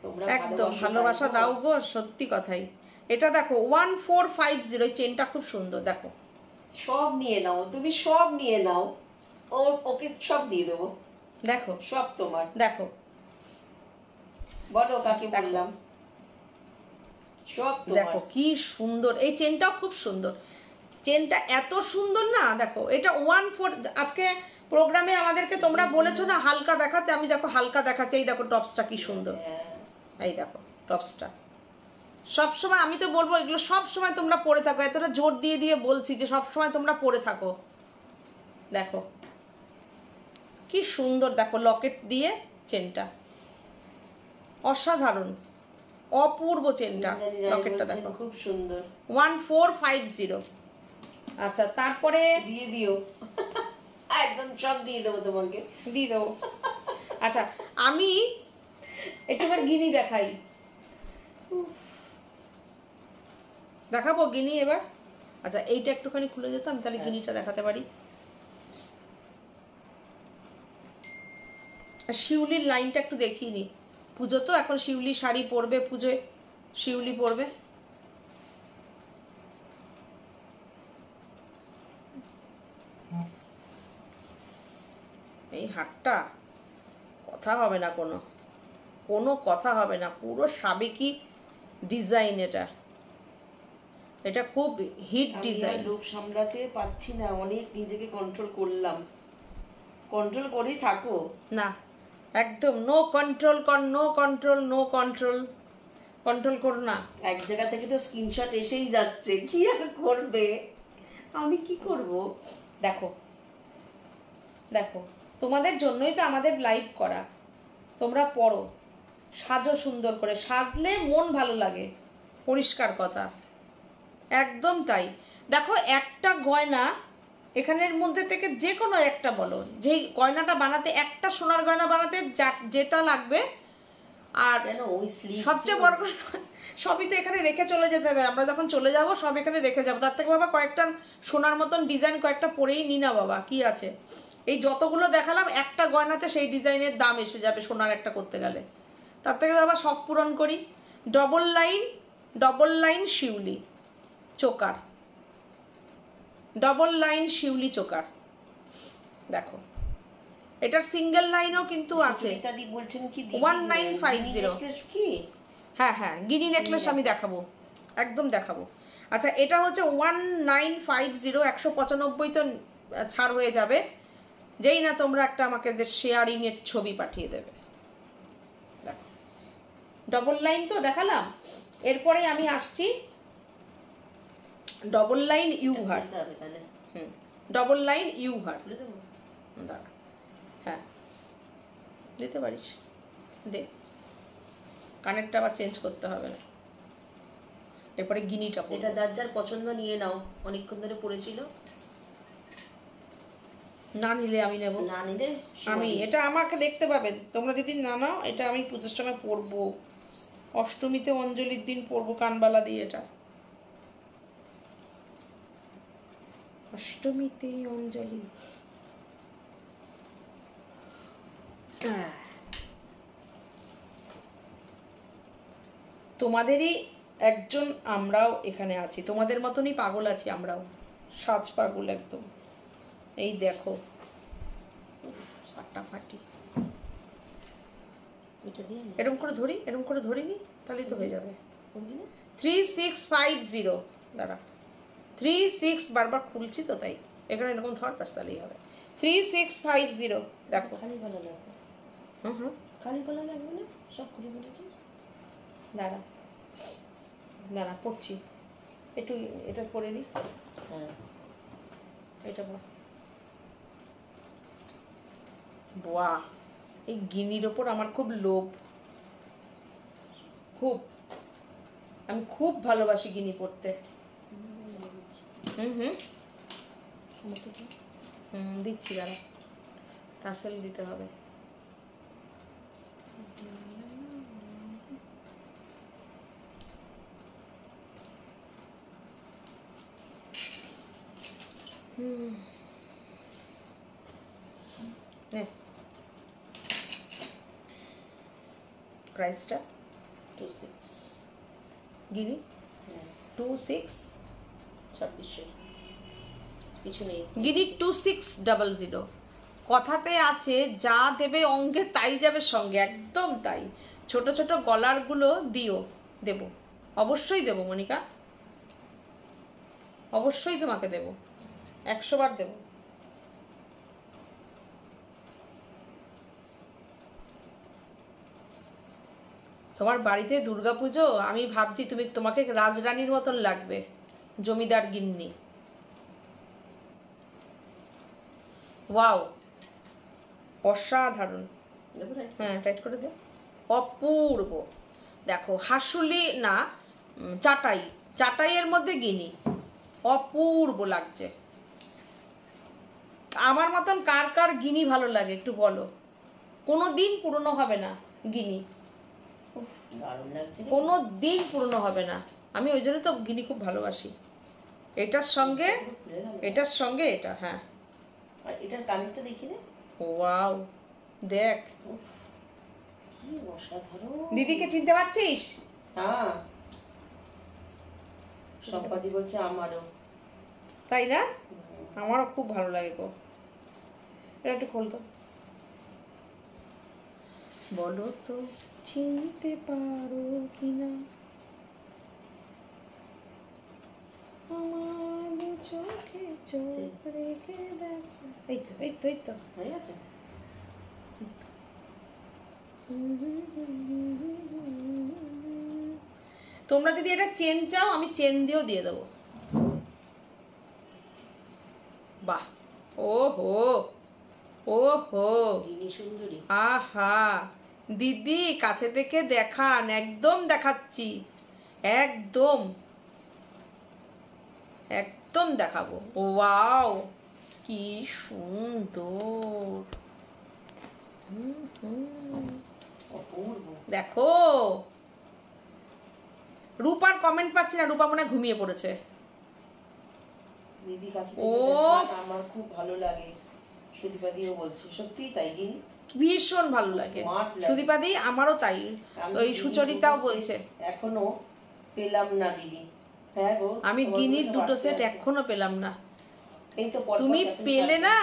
তোমরা একদম ভালোবাসা দাও গো, সত্যি কথাই। এটা দেখো 1450, চেনটা খুব সুন্দর। দেখো সব নিয়ে নাও, তুমি সব নিয়ে নাও, ওকে সব দিয়ে দেবো। দেখো সব তোমার। দেখো বলো কাকে বললাম, সব তোমার। দেখো কি সুন্দর, এই চেনটাও খুব সুন্দর, চেনটা এত সুন্দর না। দেখো এটা 14, আজকে প্রোগ্রামে আমাদেরকে তোমরা বলেছো না হালকা দেখাতে, আমি দেখো হালকা দেখাচ্ছি। এই দেখো টপসটা কি সুন্দর, এই দেখো টপসটা, সবসময় আমি তো বলবো এগুলো সব সময় তোমরা পরে থাকো, এতটা জোর দিয়ে দিয়ে বলছি যে সব সময় তোমরা পরে থাকো। দেখো কি সুন্দর, দেখো লকেট দিয়ে চেনটা, অসাধারণ অপূর্ব চেনটা, লকেটটা দেখো খুব সুন্দর। 1450। আচ্ছা তারপরে দিয়ে দিও, একদম সব দিয়ে দেবো তোমাকে, দিয়ে দেবো। আচ্ছা আমি একটুবার গিনি দেখাই, দেখাবো গিনি এবার। আচ্ছা এইটা একটুখানি খুলে যেতাম তাহলে গিনিটা দেখাতে পারি। আর শিউলির লাইনটা একটু দেখিয়ে নি, পুজো তো এখন শিউলি শাড়ি পরবে, পুজোয় শিউলি পরবে। এই হারটা কথা হবে না, কোনো কোনো কথা হবে না, পুরো সাবেকি ডিজাইন। এটা এটা খুব হিট ডিজাইন। লোক সামলাতে পারছি না, অনেক নিজেকে কন্ট্রোল করলাম, কন্ট্রোল করেই থাকো না একদম নো কন্ট্রোল কর, no control, no control, control করো না। এক জায়গা থেকে তো স্ক্রিনশট এসেই যাচ্ছে, কি আর করবে, আমি কি করব। দেখো দেখো তোমাদের জন্যই তো আমাদের লাইভ করা, তোমরা পড়ো, সাজো সুন্দর করে, সাজলে মন ভালো লাগে, পরিষ্কার কথা, একদম তাই। দেখো একটা গয়না এখানের মধ্যে থেকে যে কোনো একটা বলো, যেই গয়নাটা বানাতে, একটা সোনার গয়না বানাতে যেটা লাগবে, আর সবচেয়ে বড় কথা সবই তো এখানে রেখে চলে যেতে হবে। আমরা যখন চলে যাব সব এখানে রেখে যাবো, তার থেকে বাবা কয়েকটা সোনার মতন ডিজাইন কয়েকটা পরেই নি না বাবা, কি আছে। এই যতগুলো দেখালাম একটা গয়নাতে সেই ডিজাইনের দাম এসে যাবে সোনার একটা করতে গেলে, তার থেকে বাবা শখ পূরণ করি। ডবল লাইন শিউলি চোকার, ডবল লাইন শিউলি চোকার, দেখো এটার সিঙ্গেল লাইনও কিন্তু আছে। বলছেন কি 1950 কি? হ্যাঁ হ্যাঁ গিনি নেকলেস আমি দেখাবো, একদম দেখাবো। আচ্ছা এটা হচ্ছে 1950, 195 তো ছাড় হয়ে যাবে যেই না তোমরা একটা আমাকে শেয়ারিং এর ছবি পাঠিয়ে দেবে। দেখো ডবল লাইন তো দেখালাম, এরপরে আমি আসছি ডবল লাইন ইউহার। ডবল লাইন ইউহার দাঁড়া, হ্যাঁ দিতে পারিস, দে, কানেরটা আবার চেঞ্জ করতে হবে না। এরপরে গিনিটা, এটা যার যার পছন্দ নিয়ে নাও, অনেকক্ষণ ধরে পড়েছিল, না নিলে আমি নেব, না নিলে আমি এটা আমাকে দেখতে পাবে, তোমরা যদি না নাও এটা আমি পুজোর সময় পরবো, অষ্টমীতে অঞ্জলির দিন পরবো কানবালা দিয়ে, এটা অষ্টমীতে অঞ্জলি। তোমাদেরই একজন আমরাও এখানে আছি, তোমাদের মতনই পাগল আছি আমরাও, সাজ পাগল একদম। এই দেখো ফাটাফাটি, এরকম করে ধরি, এরকম করে ধরিনি তাহলেই তো হয়ে যাবে। 3650, দাঁড়া 36, বারবার খুলছি তো তাই, এখানে এরকম ধর পাস তাহলেই হবে। 3650 দেখো, খালি গলা লাগবে, হুম খালি গলা লাগবে না, সব খুলে বলেছিস। দাঁড়া দাঁড়া পড়ছি, একটু এটা পরে নি, হ্যাঁ এটা পর। বাহ, এই গিনির ওপর আমার খুব লোভ, খুব, আমি খুব ভালোবাসি গিনি পড়তে। হুম হুম হুম দিচ্ছি, দাঁড়া টাসেল দিতে হবে। প্রাইসটা 26 গিনি 26 26 কিছু নেই, গিনি 2600। কথাতে আছে যা দেবে অঙ্গে তাই যাবে সঙ্গে, একদম তাই। ছোট ছোট গলারগুলো দিও, দেব, অবশ্যই দেব মনিকা, অবশ্যই তোমাকে দেব, 100 বার দেব। তোমার বাড়িতে দুর্গাপুজো, আমি ভাবছি তোমাকে রাজরানীর মতন লাগবে, জমিদার গিন্নি। ওয়াও, অসাধারণ। হ্যাঁ, টাইট করে দে। অপূর্ব। দেখো, হাসুলি না, চাটাইয়ের মধ্যে গিনি, অপূর্ব লাগছে। আমার মতন কার কার গিনি ভালো লাগে একটু বলো। কোনো দিন পুরনো হবে না গিনি, কোনো দিন পুরনো হবে না। আমি ওই জন্য তো গিনি খুব ভালোবাসি। এটার সঙ্গে এটা, হ্যাঁ। আর এটার কানেরটা দেখি রে। ওয়াও, দেখ কি অসাধারণ। দিদিকে চিনতে পারছিস? হ্যাঁ, সম্পাদি বলছে আমারও। তাই না? আমারও খুব ভালো লাগে গো। এটা একটু খোলতো। বলো তো চিনতে পারো কিনা আমার চোখে চোখ রেখে দেখো। এই তো হয়ে গেছে। তোমরা যদি এটা চেন চাও, আমি চেন দিয়েও দিয়ে দেবো। বাহ, ওহো ওহো, গিনি সুন্দরী। আহা দিদি, কাছে থেকে দেখান, একদম দেখাচ্ছি, একদম একদম দেখাবো। ওয়াও, কি সুন্দর। অপূর্ব। দেখো, রূপার কমেন্ট পাচ্ছি না, রূপা মনে হয় ঘুমিয়ে পড়েছে। দিদি কাছে ও, আমার খুব ভালো লাগে। সুদীপাদিও বলছে সত্যি তাই গিনি ভীষণ ভালো লাগে। সুদীপাদি আমারও তাই, ওই সুচরিতাও বলছে এখনো পেলাম না দিদি। হ্যাঁ গো, আমি গিনির দুটো সেট এখনো পেলাম না। এই তো তুমি পেলে না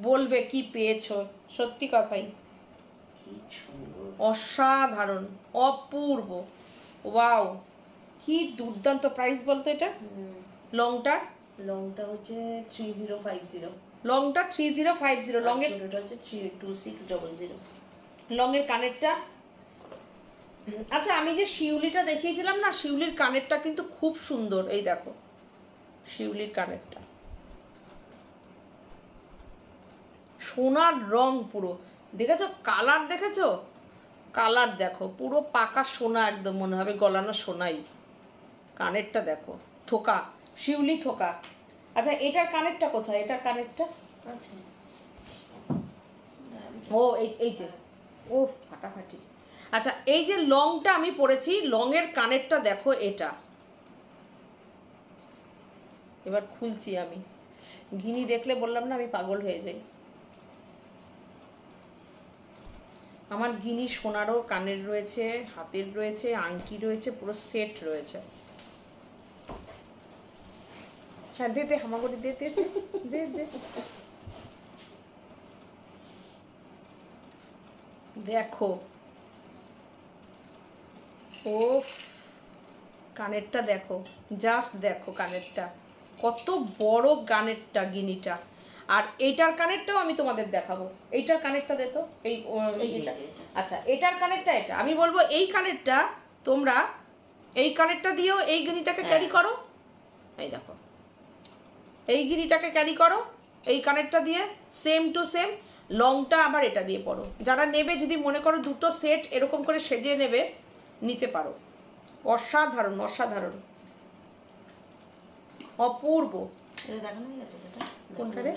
বলবে কি পেয়েছো। সত্যি কথাই, কি সুন্দর, অসাধারণ, অপূর্ব। ওয়াও, কি দুর্দান্ত। প্রাইস বলতো এটা? লংটা হচ্ছে 3050, লংটা 3050, লংয়ের ছোটটা হচ্ছে 2600। লংয়ের কানেরটা। আচ্ছা, আমি যে শিউলিটা দেখিয়েছিলাম না, শিউলির কানেরটা কিন্তু খুব সুন্দর। এই দেখো শিউলির কানেরটা, সোনার রং পুরো। দেখেছো কালার? দেখেছো কালার? দেখো পুরো পাকা সোনা, একদম মনে হবে গলানো সোনাই। কানেরটা দেখো, থোকা, শিউলি থোকা। আচ্ছা, এটার কানেরটা কোথায়? এটার কানেরটা আচ্ছা, ও এই যে, ও ফাটাফাটি। আচ্ছা, এই যে লংটা আমি পরেছি, লংয়ের কানেরটা দেখো এটা। এবার খুলছি আমি। গিনি দেখলে বললাম না আমি পাগল হয়ে যাই। আমার গিনি সোনারও কানের রয়েছে, হাতের রয়েছে, আংটি রয়েছে, পুরো সেট রয়েছে। হ্যাঁ, দে হামাগুড়ি, দে দে দে দে। দেখো, ও কানেরটা দেখো, জাস্ট দেখো কানেরটা কত বড়, কানেরটা গিনিটা। আর এইটার কানেরটাও আমি তোমাদের দেখাবো। এইটার কানেরটা দে তো, এইটা। আচ্ছা, এটার কানেরটা এটা। আমি বলবো এই কানেরটা তোমরা এই কানেরটা দিয়েও এই গিনিটাকে ক্যারি করো। এই দেখো, এই গিনিটাকে ক্যারি করো এই কানেরটা দিয়ে, সেম টু সেম। লংটা আবার এটা দিয়ে পরো। যারা নেবে, যদি মনে করো দুটো সেট এরকম করে সেজে নেবে, নিতে পারো। অসাধারণ, অসাধারণ, অপূর্ব। দেখানো হয়ে গেছে সেটা। কোনটা রে?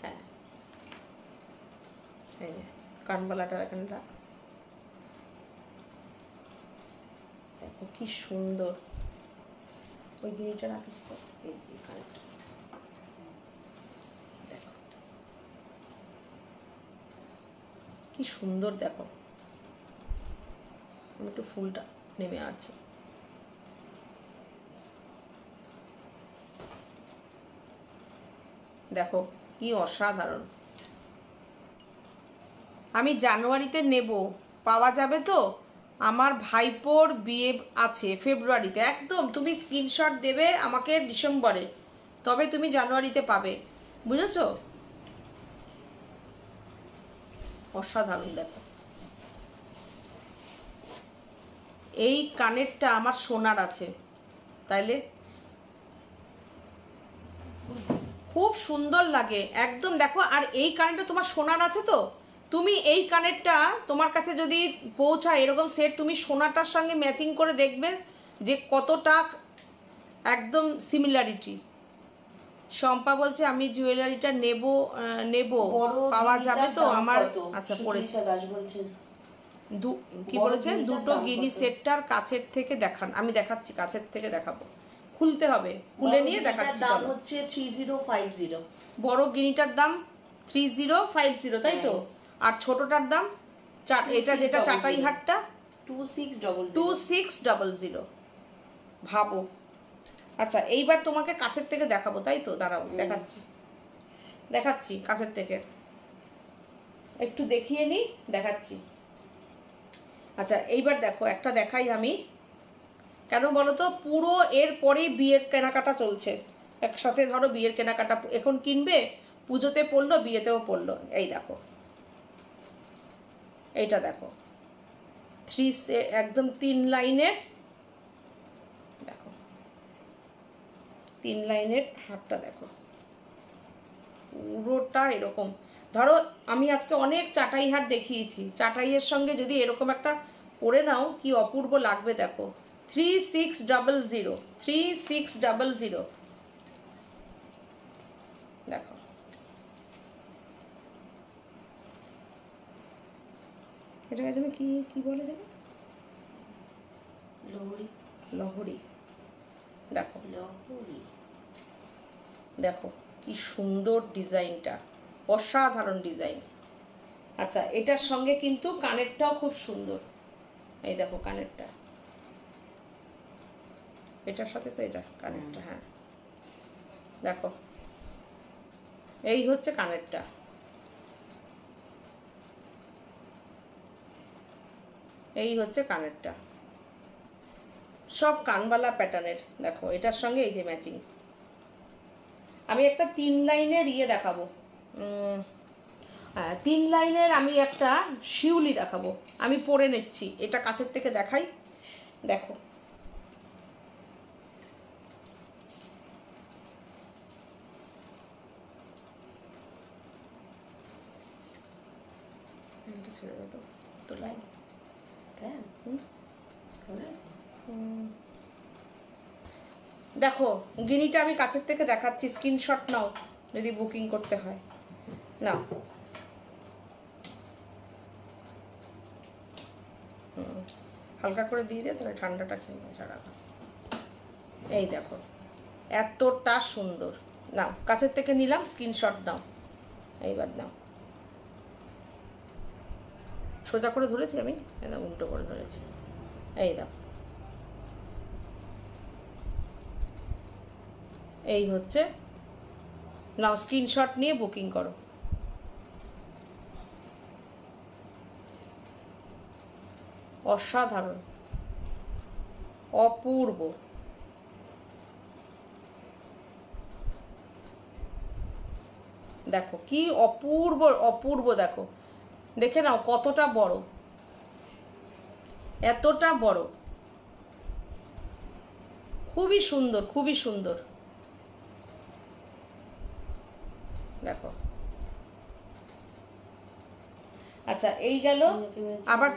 হ্যাঁ, এই যে কানবালাটা এখানে রাখ। দেখো কি সুন্দর। ওই গিনিটা রাখিস তো, এই কানেরটা দেখো কি সুন্দর। দেখো, আমি একটু ফুলটা নেমে আছে। দেখো কি অসাধারণ। আমি জানুয়ারিতে নেব, পাওয়া যাবে তো? আমার ভাইপোর বিয়ে আছে ফেব্রুয়ারিতে। একদম তুমি স্ক্রিনশট দেবে আমাকে ডিসেম্বরে, তবে তুমি জানুয়ারিতে পাবে, বুঝেছো? অসাধারণ। দেখো এই কানেরটা আমার সোনার আছে, তাইলে খুব সুন্দর লাগে একদম। দেখো, আর এই কানেরটা তোমার সোনার আছে তো, তুমি এই কানেরটা তোমার কাছে যদি পৌঁছায় এরকম সেট, তুমি সোনাটার সঙ্গে ম্যাচিং করে দেখবে যে কতটা একদম সিমিলারিটি। শম্পা বলছে আমি জুয়েলারিটা নেব, পাওয়া যাবে তো আমার? আচ্ছা, পড়েছি। কি বলেছেন? দুটো গিনি সেটটার কাছের থেকে দেখান। আমি দেখাচ্ছি, কাছের থেকে দেখাবো, খুলতে হবে, খুলে নিয়ে দেখাচ্ছি। দাম হচ্ছে 3050। বড় গিনিটার দাম 3050, তাই তো? আর ছোটটার দাম এটা যেটা চাটাই হাটটা 2600। ভাবো। আচ্ছা, এইবার তোমাকে কাছের থেকে দেখাবো, তাই তো? দাঁড়াও, দেখাচ্ছি কাছের থেকে, একটু দেখিয়ে নি, দেখাচ্ছি। আচ্ছা, এইবার দেখো, একটা দেখাই আমি। কেন বলো তো, পুরো এর পরেই বিয়ের কেনাকাটা চলছে একসাথে। ধরো বিয়ের কেনাকাটা এখন কিনবে, পুজোতে পড়লো, বিয়েতেও পড়লো। এই দেখো, এইটা দেখো, একদম 3 লাইনের, দেখো 3 লাইনের হারটা দেখো, পুরোটা এরকম। ধরো আমি আজকে অনেক চাটাই হার দেখিয়েছি, চাটাইয়ের সঙ্গে যদি এরকম একটা পরে নাও, কি অপূর্ব লাগবে। দেখো 3600 দেখো। এটাকে যেন কি বলে যেন, লহরি। দেখো দেখো কি সুন্দর ডিজাইনটা, অসাধারণ ডিজাইন। আচ্ছা, এটার সঙ্গে কিন্তু কানেরটাও খুব সুন্দর। এই দেখো কানেরটা, এটার সাথে তো এটা কানেরটা। হ্যাঁ, দেখো, এই হচ্ছে কানেরটা। এই হচ্ছে কানেরটা, সব কানবালা প্যাটার্নের। দেখো এটার সঙ্গে এই যে ম্যাচিং। আমি একটা 3 লাইনের দেখাবো, 3 লাইনের আমি একটা শিউলি দেখাবো। আমি পরে নিচ্ছি, এটা কাছের থেকে দেখাই। দেখো, দেখো গিনিটা আমি কাছের থেকে দেখাচ্ছি, স্ক্রিনশট নাও যদি বুকিং করতে হয়। নাও, হালকা করে দিয়ে দে, তাহলে ঠান্ডাটা খেয়ে সারা। এই দেখো এতটা সুন্দর। নাও, কাছের থেকে নিলাম, স্ক্রিনশট নাও। এইবার নাও, সোজা করে ধরেছি আমি, একদম উল্টো করে ধরেছি। এই দাও, এই হচ্ছে। নাও, স্ক্রিনশট নিয়ে বুকিং করো। অসাধারণ, অপূর্ব। দেখো কি অপূর্ব অপূর্ব। দেখো, দেখে নাও কতটা বড়, এতটা বড়, খুবই সুন্দর, খুবই সুন্দর। দেখো, আচ্ছা এই গেল। আবার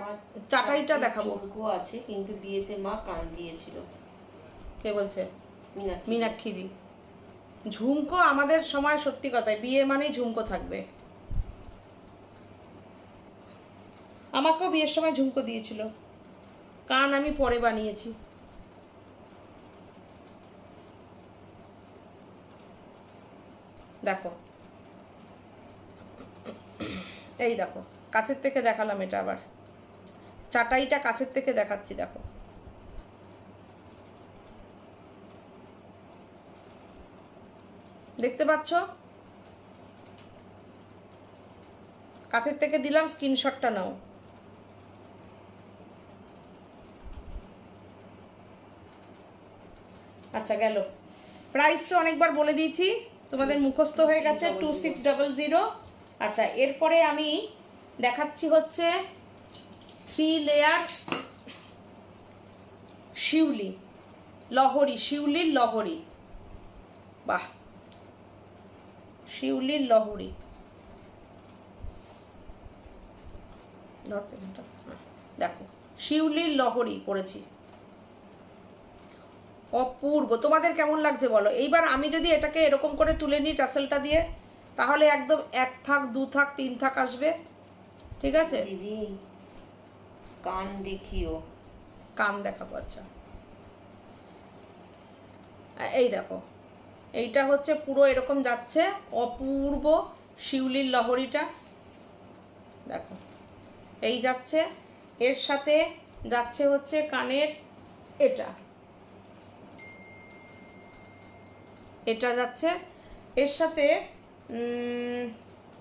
চাটাইটা দেখাবো। আছে কিন্তু বিয়েতে মা কান দিয়েছিল। কে বলছে? মীনাক্ষী দি। ঝুমকো আমাদের সময়, সত্যি কথাই বিয়ে মানেই ঝুমকো থাকবে। আমাকেও বিয়ের সময় ঝুমকো দিয়েছিল, কান আমি পরে বানিয়েছি। দেখো, এই দেখো কাছের থেকে দেখালাম, এটা আবার চাটাইটা কাছের থেকে দেখাচ্ছি। দেখো, দেখতে পাচ্ছ? কাছের থেকে দিলাম, স্ক্রিনশটটা নাও। আচ্ছা গেল। প্রাইস তো অনেকবার বলে দিয়েছি, তোমাদের মুখস্থ হয়ে গেছে, 2600। আচ্ছা, এরপরে আমি দেখাচ্ছি হচ্ছে 3 লেয়ার শিউলি লহরি, শিউলির লহরি, বাহ, শিউলির লহরি। দেখো শিউলির লহরি পড়েছি, অপূর্ব। তোমাদের কেমন লাগছে বলো? এইবার আমি যদি এটাকে এরকম করে তুলে নিই টাসেলটা দিয়ে, তাহলে একদম 1 থাক 2 থাক 3 থাক আসবে, ঠিক আছে? দিদি কান দেখিও, কান দেখাবো, আচ্ছা। এই দেখো, এইটা হচ্ছে পুরো এরকম যাচ্ছে, অপূর্ব শিউলির লহরিটা, দেখো এই যাচ্ছে। এর সাথে যাচ্ছে হচ্ছে কানের এটা যাচ্ছে, এর সাথে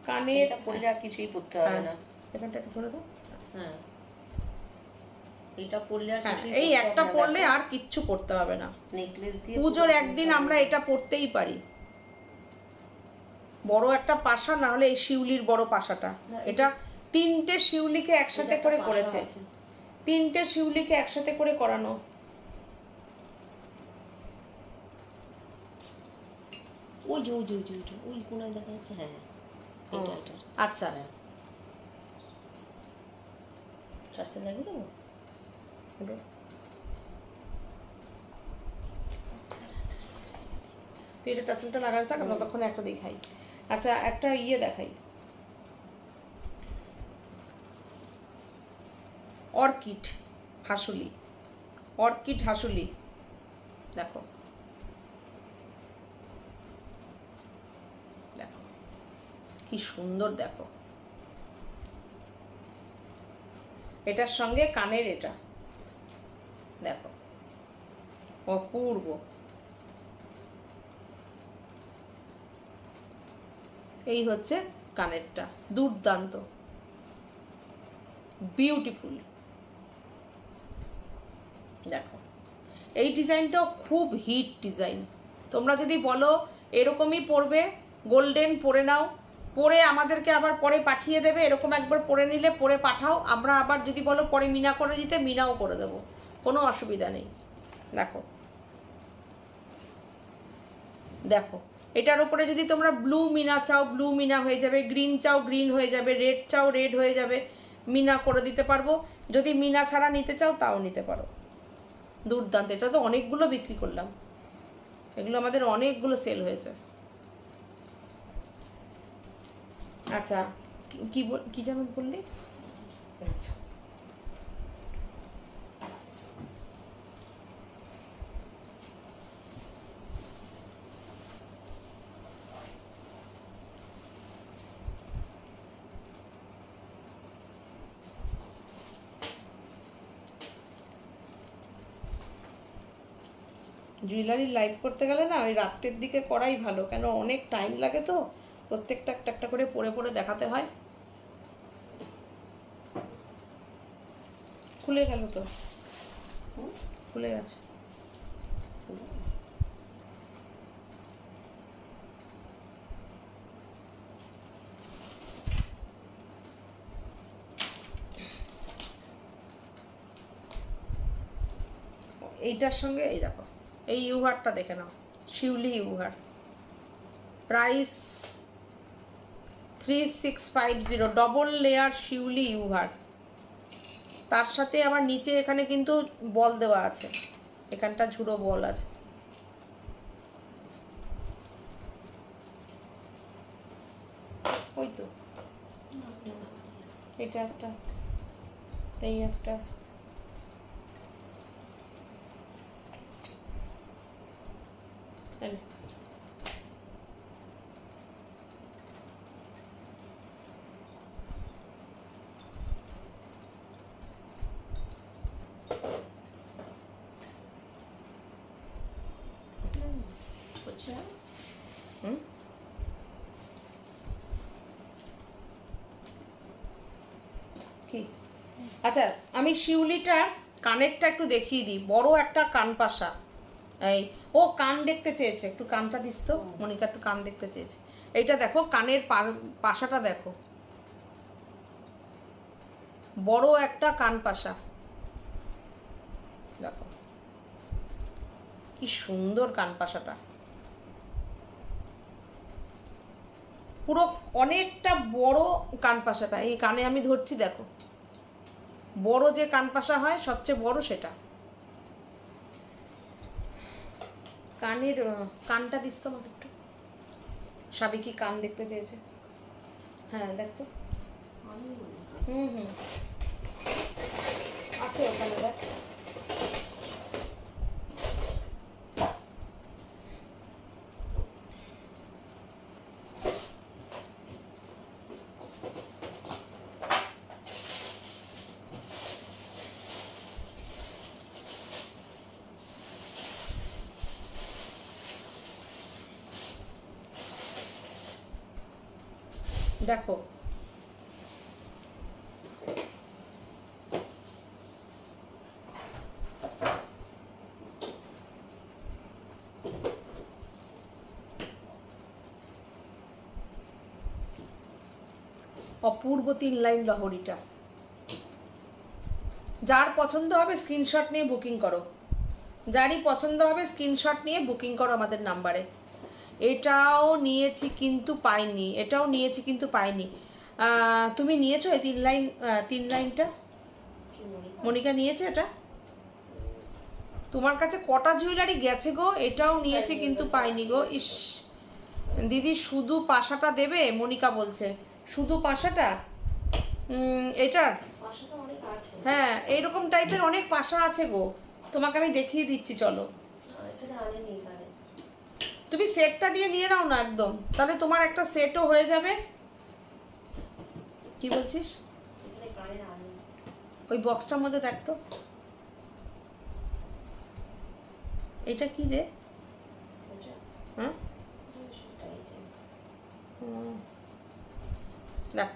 কানের পড়লে আর কিছুই পড়তে হবে না। এখানটা একটু ধরে দাও। হ্যাঁ, এটা পড়লে আর কিছুই এই একটা পড়লে আর কিচ্ছু পড়তে হবে না। নেকলেস দিয়ে পুজোর একদিন আমরা এটা পড়তেই পারি। বড় একটা পাশা, না হলে এই শিউলির বড় পাশাটা, এটা 3টে শিউলিকে একসাথে করে করেছে, 3টে শিউলিকে একসাথে করে করানো। ওই যে ওই যে ওই যে ওইটা ওই কোনায় দেখা যাচ্ছে। হ্যাঁ, এটা এটা আচ্ছা, টার্সেল লাগিয়ে দেবো। তুই এটা টাসেলটা লাগাতে থাক, আমরা তখন একটা দেখাই। আচ্ছা, একটা ইয়ে দেখাই, অর্কিড হাসুলি, অর্কিড হাসুলি, দেখো দেখো কি সুন্দর, দেখো এটার সঙ্গে কানের এটা, দেখো অপূর্ব। এই হচ্ছে কানেরটা, দুর্দান্ত, বিউটিফুল। দেখো এই ডিজাইনটাও খুব হিট ডিজাইন। তোমরা যদি বলো এরকমই পরবে, গোল্ডেন পরে নাও, পরে আমাদেরকে আবার পরে পাঠিয়ে দেবে, এরকম একবার পরে নিলে পরে পাঠাও, আমরা আবার যদি বলো পরে মিনা করে দিতে, মিনাও করে দেবো, কোনো অসুবিধা নেই। দেখো দেখো এটার উপরে যদি তোমরা ব্লু মিনা চাও, ব্লু মিনা হয়ে যাবে, গ্রিন চাও গ্রিন হয়ে যাবে, রেড চাও রেড হয়ে যাবে, মিনা করে দিতে পারবো। যদি মিনা ছাড়া নিতে চাও তাও নিতে পারো। দুর্দান্ত, এটা তো অনেকগুলো বিক্রি করলাম, এগুলো আমাদের অনেকগুলো সেল হয়েছে। আচ্ছা, কি যেন বললি? আচ্ছা, জুয়েলারি লাইভ করতে গেলে না ওই রাত্রের দিকে করাই ভালো, কেন অনেক টাইম লাগে তো, প্রত্যেকটা একটা একটা করে পরে পরে দেখাতে হয়। খুলে গেল তো, খুলে গেছে। এইটার সঙ্গে এই দেখো, এই ইউহারটা দেখে নাও, শিউলি ইউহার, প্রাইস 3650, ডবল লেয়ার শিউলি ইউহার। তার সাথে আবার নিচে এখানে কিন্তু বল দেওয়া আছে, এখানটা ঝুড়ো বল আছে। ওই তো এটা একটা, এই একটা, কি? আচ্ছা, আমি শিউলিটার কানেরটা একটু দেখিয়ে দিই, বড় একটা কান পাশা। এই ও কান দেখতে চেয়েছে, একটু কানটা দিস তো মনিকা, একটু কান দেখতে চেয়েছে। এইটা দেখো, কানের পাশাটা দেখো, বড় একটা কান পাশা, দেখো কি সুন্দর কান পাশাটা, পুরো অনেকটা বড় কান পাশাটা। এই কানে আমি ধরছি, দেখো বড় যে কান পাশা হয় সবচেয়ে বড় সেটা। কানের কানটা দিস তো আমাকে একটু, সাবিকি কান দেখতে চেয়েছে। হ্যাঁ দেখ তো, আছে ওখানে দেখ। দেখো অপূর্ব 3 লাইন লহরীটা। যার পছন্দ হবে স্ক্রিনশট নিয়ে বুকিং করো, যারই পছন্দ হবে স্ক্রিনশট নিয়ে বুকিং করো আমাদের নাম্বারে। এটাও নিয়েছি কিন্তু পাইনি, এটাও নিয়েছি কিন্তু পাইনি। তুমি নিয়েছো এই 3 লাইনটা? মনিকা নিয়েছে এটা? তোমার কাছে কটা জুয়েলারি গেছে গো? এটাও নিয়েছে কিন্তু পাইনি গো। ইস দিদি, শুধু পাশাটা দেবে? মনিকা বলছে শুধু পাশাটা। এটার হ্যাঁ এইরকম টাইপের অনেক পাশা আছে গো, তোমাকে আমি দেখিয়ে দিচ্ছি চলো। তুমি সেটটা দিয়ে নিয়ে নাও না একদম, তাহলে তোমার একটা সেটও হয়ে যাবে। কি বলছিস? ওই বক্সটার মধ্যে দেখ তো, এটা কি রে? হ্যাঁ দেখ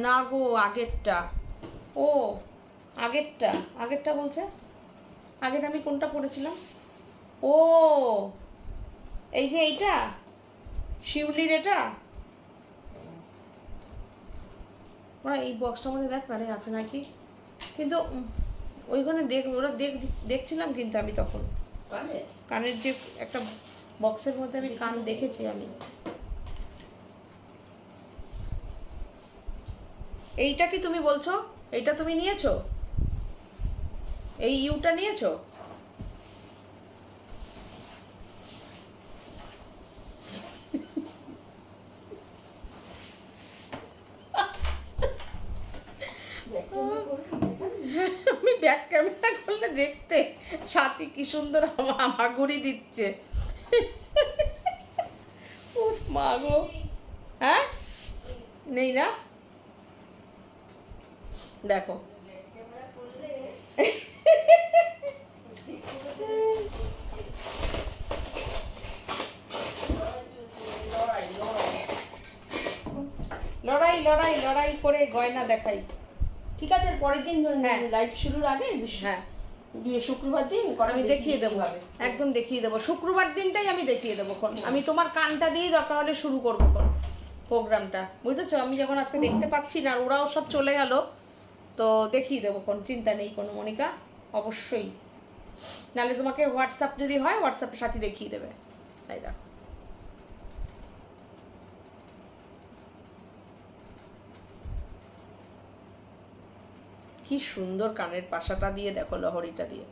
না গো, আগেরটা। ও আগেরটা বলছে। আগের আমি কোনটা পড়েছিলাম? ও এই যে এইটা শিউলির, এটা ওরা এই বক্সটার মধ্যে দেখ না রে আছে নাকি, কিন্তু ওইখানে ওরা দেখছিলাম কিন্তু আমি তখন কানের যে একটা বক্সের মধ্যে আমি কান দেখেছি আমি। এইটা কি তুমি বলছো? এইটা তুমি নিয়েছো? এই ইউটা নিয়েছো? আমি ব্যাক ক্যামেরা করলে দেখতে সাথী কি সুন্দর হামাগুড়ি দিচ্ছে। উফ মা গো। হ্যাঁ নেই না, দেখো লড়াই লড়াই লড়াই করে গয়না দেখাই। ঠিক আছে, পরের দিন হ্যাঁ লাইভ শুরুর আগে হ্যাঁ শুক্রবার দিন আমি দেখিয়ে দেবো, একদম দেখিয়ে দেবো। শুক্রবার দিনটাই আমি দেখিয়ে দেবো। আমি তোমার কানটা দিয়ে দরকার হলে শুরু করবো প্রোগ্রামটা, বুঝেছো? আমি যখন আজকে দেখতে পাচ্ছি না, ওরাও সব চলে গেল, তো দেখিয়ে দেবো, চিন্তা নেই কোনো মনিকা, অবশ্যই। নাহলে তোমাকে হোয়াটসঅ্যাপ যদি হয়, হোয়াটসঅ্যাপের সাথে দেখিয়ে দেবে। তাই দেখো কি সুন্দর কানের পাশাটা দিয়ে, দেখো লহরীটা দিয়ে।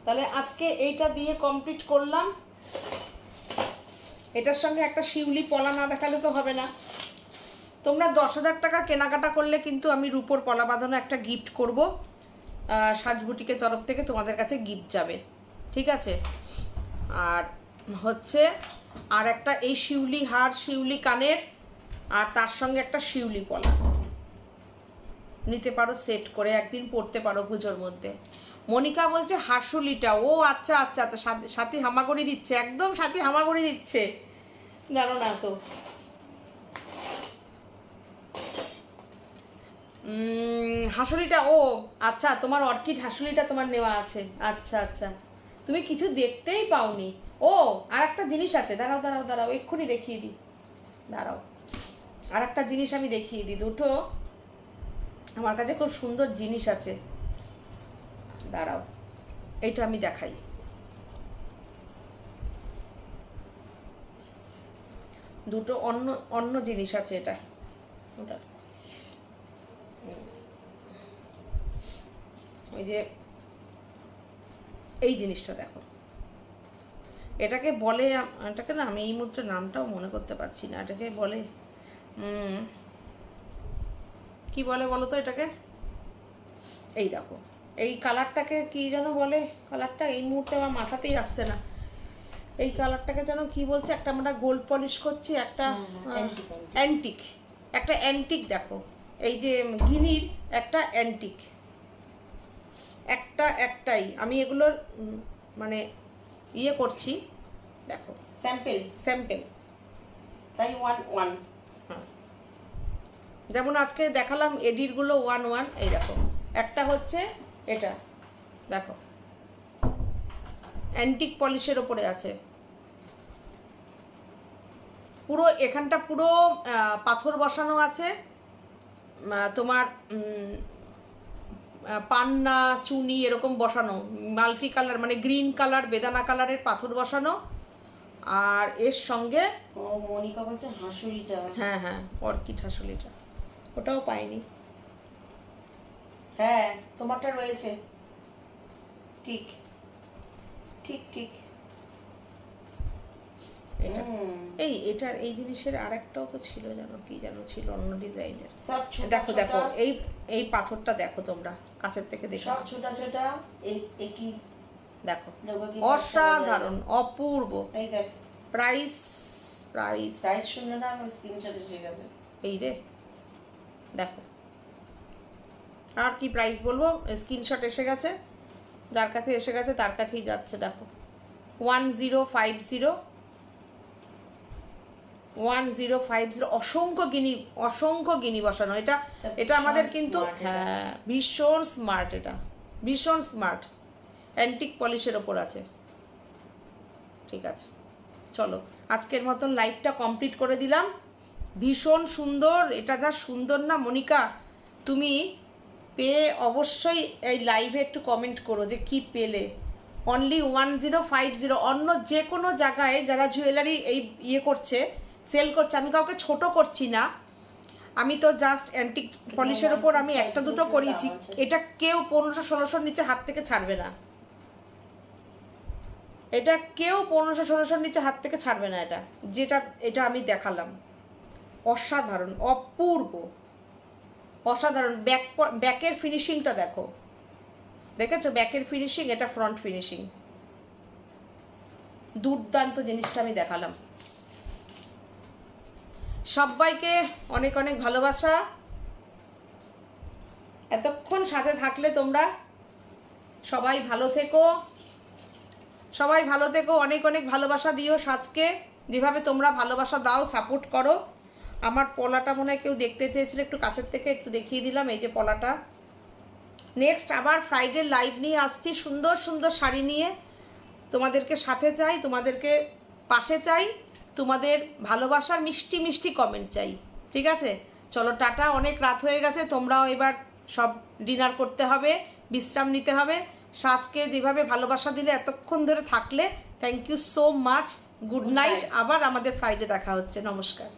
তাহলে আজকে এইটা দিয়ে কমপ্লিট করলাম। এটার সঙ্গে একটা শিউলি পলা না দেখালে তো হবে না। তোমরা 10,000 টাকার কেনাকাটা করলে কিন্তু আমি রূপোর পলা বাঁধানো একটা গিফট করব, সাজবুটিকের তরফ থেকে তোমাদের কাছে গিফট যাবে, ঠিক আছে? আর হচ্ছে আর একটা এই শিউলি হার, শিউলি কানের, আর তার সঙ্গে একটা শিউলি পলা নিতে পারো সেট করে, একদিন পরতে পারো পুজোর মধ্যে। মনিকা বলছে হাসুলিটা, ও আচ্ছা আচ্ছা আচ্ছা, সাথী হামাগুড়ি দিচ্ছে, একদম সাথী হামাগুড়ি দিচ্ছে, জানো না তো। হাসুলিটা, ও আচ্ছা, তোমার অর্কিড হাসুলিটা তোমার নেওয়া আছে, আচ্ছা আচ্ছা, তুমি কিছু দেখতেই পাওনি। ও আর একটা জিনিস আছে, দাঁড়াও দাঁড়াও দাঁড়াও, এক্ষুনি দেখিয়ে দিই, দাঁড়াও। আর একটা জিনিস আমি দেখিয়ে দিই, দুটো আমার কাছে খুব সুন্দর জিনিস আছে, দাঁড়াও এইটা আমি দেখাই। দুটো অন্য অন্য জিনিস আছে এটা, ওটা ওই যে এই জিনিসটা দেখো, এটাকে বলে, এটাকে না আমি এই মুহূর্তে নামটাও মনে করতে পারছি না, এটাকে বলে কি বলে বলো তো এটাকে? এই দেখো এই কালারটাকে কি যেন বলে, কালারটা এই মুহূর্তে আমার মাথাতেই আসছে না। এই কালারটাকে যেন কি বলছে, একটা আমরা গোল্ড পলিশ করছি, একটা অ্যান্টিক, একটা অ্যান্টিক দেখো, এই যে গিনির একটা অ্যান্টিক, একটাই আমি এগুলোর মানে ইয়ে করছি, দেখো স্যাম্পেল তাই 1 হ্যাঁ, যেমন আজকে দেখালাম এডিরগুলো 1 এই দেখো, একটা হচ্ছে এটা দেখো অ্যান্টিক পলিশের ওপরে আছে, পুরো এখানটা পুরো পাথর বসানো আছে, তোমার পান্না চুনি এরকম বসানো, মাল্টি কালার মানে গ্রিন কালার বেদানা কালারের পাথর বসানো, আর এর সঙ্গে মনিকা বলছে হাঁসুরিটা, হ্যাঁ হ্যাঁ অর্কিড হাঁসুলিটা, ওটাও পাইনি। হ্যাঁ তোমারটা রয়েছে, ঠিক ঠিক ঠিক। এটা এটার এই জিনিসের আরেকটাও তো ছিল, জানো কি জানো ছিল অন্য ডিজাইনের, দেখো দেখো এই পাথরটা দেখো তোমরা কাছের থেকে দেখো, সব ছোট ছোট একই দেখো, অসাধারণ অপূর্ব। এই দেখ প্রাইস শুনলে না আমার স্ক্রিনশট এসে গেছে, এই রে দেখো, আর কি প্রাইস বলবো, স্ক্রিনশট এসে গেছে, যার কাছে এসে গেছে তার কাছেই যাচ্ছে, দেখো 1050 অসংখ্য গিনি বসানো, এটা আমাদের কিন্তু হ্যাঁ ভীষণ স্মার্ট, এটা ভীষণ স্মার্ট অ্যান্টিক পলিশের ওপর আছে। ঠিক আছে চলো আজকের মতন লাইভটা কমপ্লিট করে দিলাম, ভীষণ সুন্দর, এটা যা সুন্দর না মনিকা, তুমি পেয়ে অবশ্যই এই লাইভে একটু কমেন্ট করো যে কি পেলে। অনলি 1050, অন্য যে কোনো জায়গায় যারা জুয়েলারি এই ইয়ে করছে সেল করছে, আমি কাউকে ছোট করছি না, আমি তো জাস্ট অ্যান্টিক পলিশের ওপর আমি একটা দুটো করিয়েছি, এটা কেউ 1500-1600 নিচে হাত থেকে ছাড়বে না, এটা কেউ 1500-1600 নিচে হাত থেকে ছাড়বে না, এটা আমি দেখালাম, অসাধারণ অপূর্ব অসাধারণ। ব্যাকের ফিনিশিংটা দেখো, দেখেছো ব্যাকের ফিনিশিং, এটা ফ্রন্ট ফিনিশিং, দুর্দান্ত জিনিসটা আমি দেখালাম। সবাইকে অনেক অনেক ভালোবাসা, এতক্ষণ সাথে থাকলে তোমরা সবাই ভালো থেকো, অনেক অনেক ভালোবাসা দিও সাজকে, যেভাবে তোমরা ভালোবাসা দাও সাপোর্ট করো। আমার পলাটা মনে হয় কেউ দেখতে চেয়েছিল, একটু কাছের থেকে একটু দেখিয়ে দিলাম, এই যে পলাটা। নেক্সট আবার ফ্রাইডে লাইভ নিয়ে আসছি, সুন্দর সুন্দর শাড়ি নিয়ে, তোমাদেরকে সাথে চাই, তোমাদেরকে পাশে চাই, তোমাদের ভালোবাসার মিষ্টি মিষ্টি কমেন্ট চাই। ঠিক আছে চলো টাটা, অনেক রাত হয়ে গেছে, তোমরাও এবার সব ডিনার করতে হবে, বিশ্রাম নিতে হবে। সাজকে যেভাবে ভালোবাসা দিলে এতক্ষণ ধরে থাকলে, thank you so much, good night, আবার আমাদের ফ্রাইডে দেখা হচ্ছে, নমস্কার।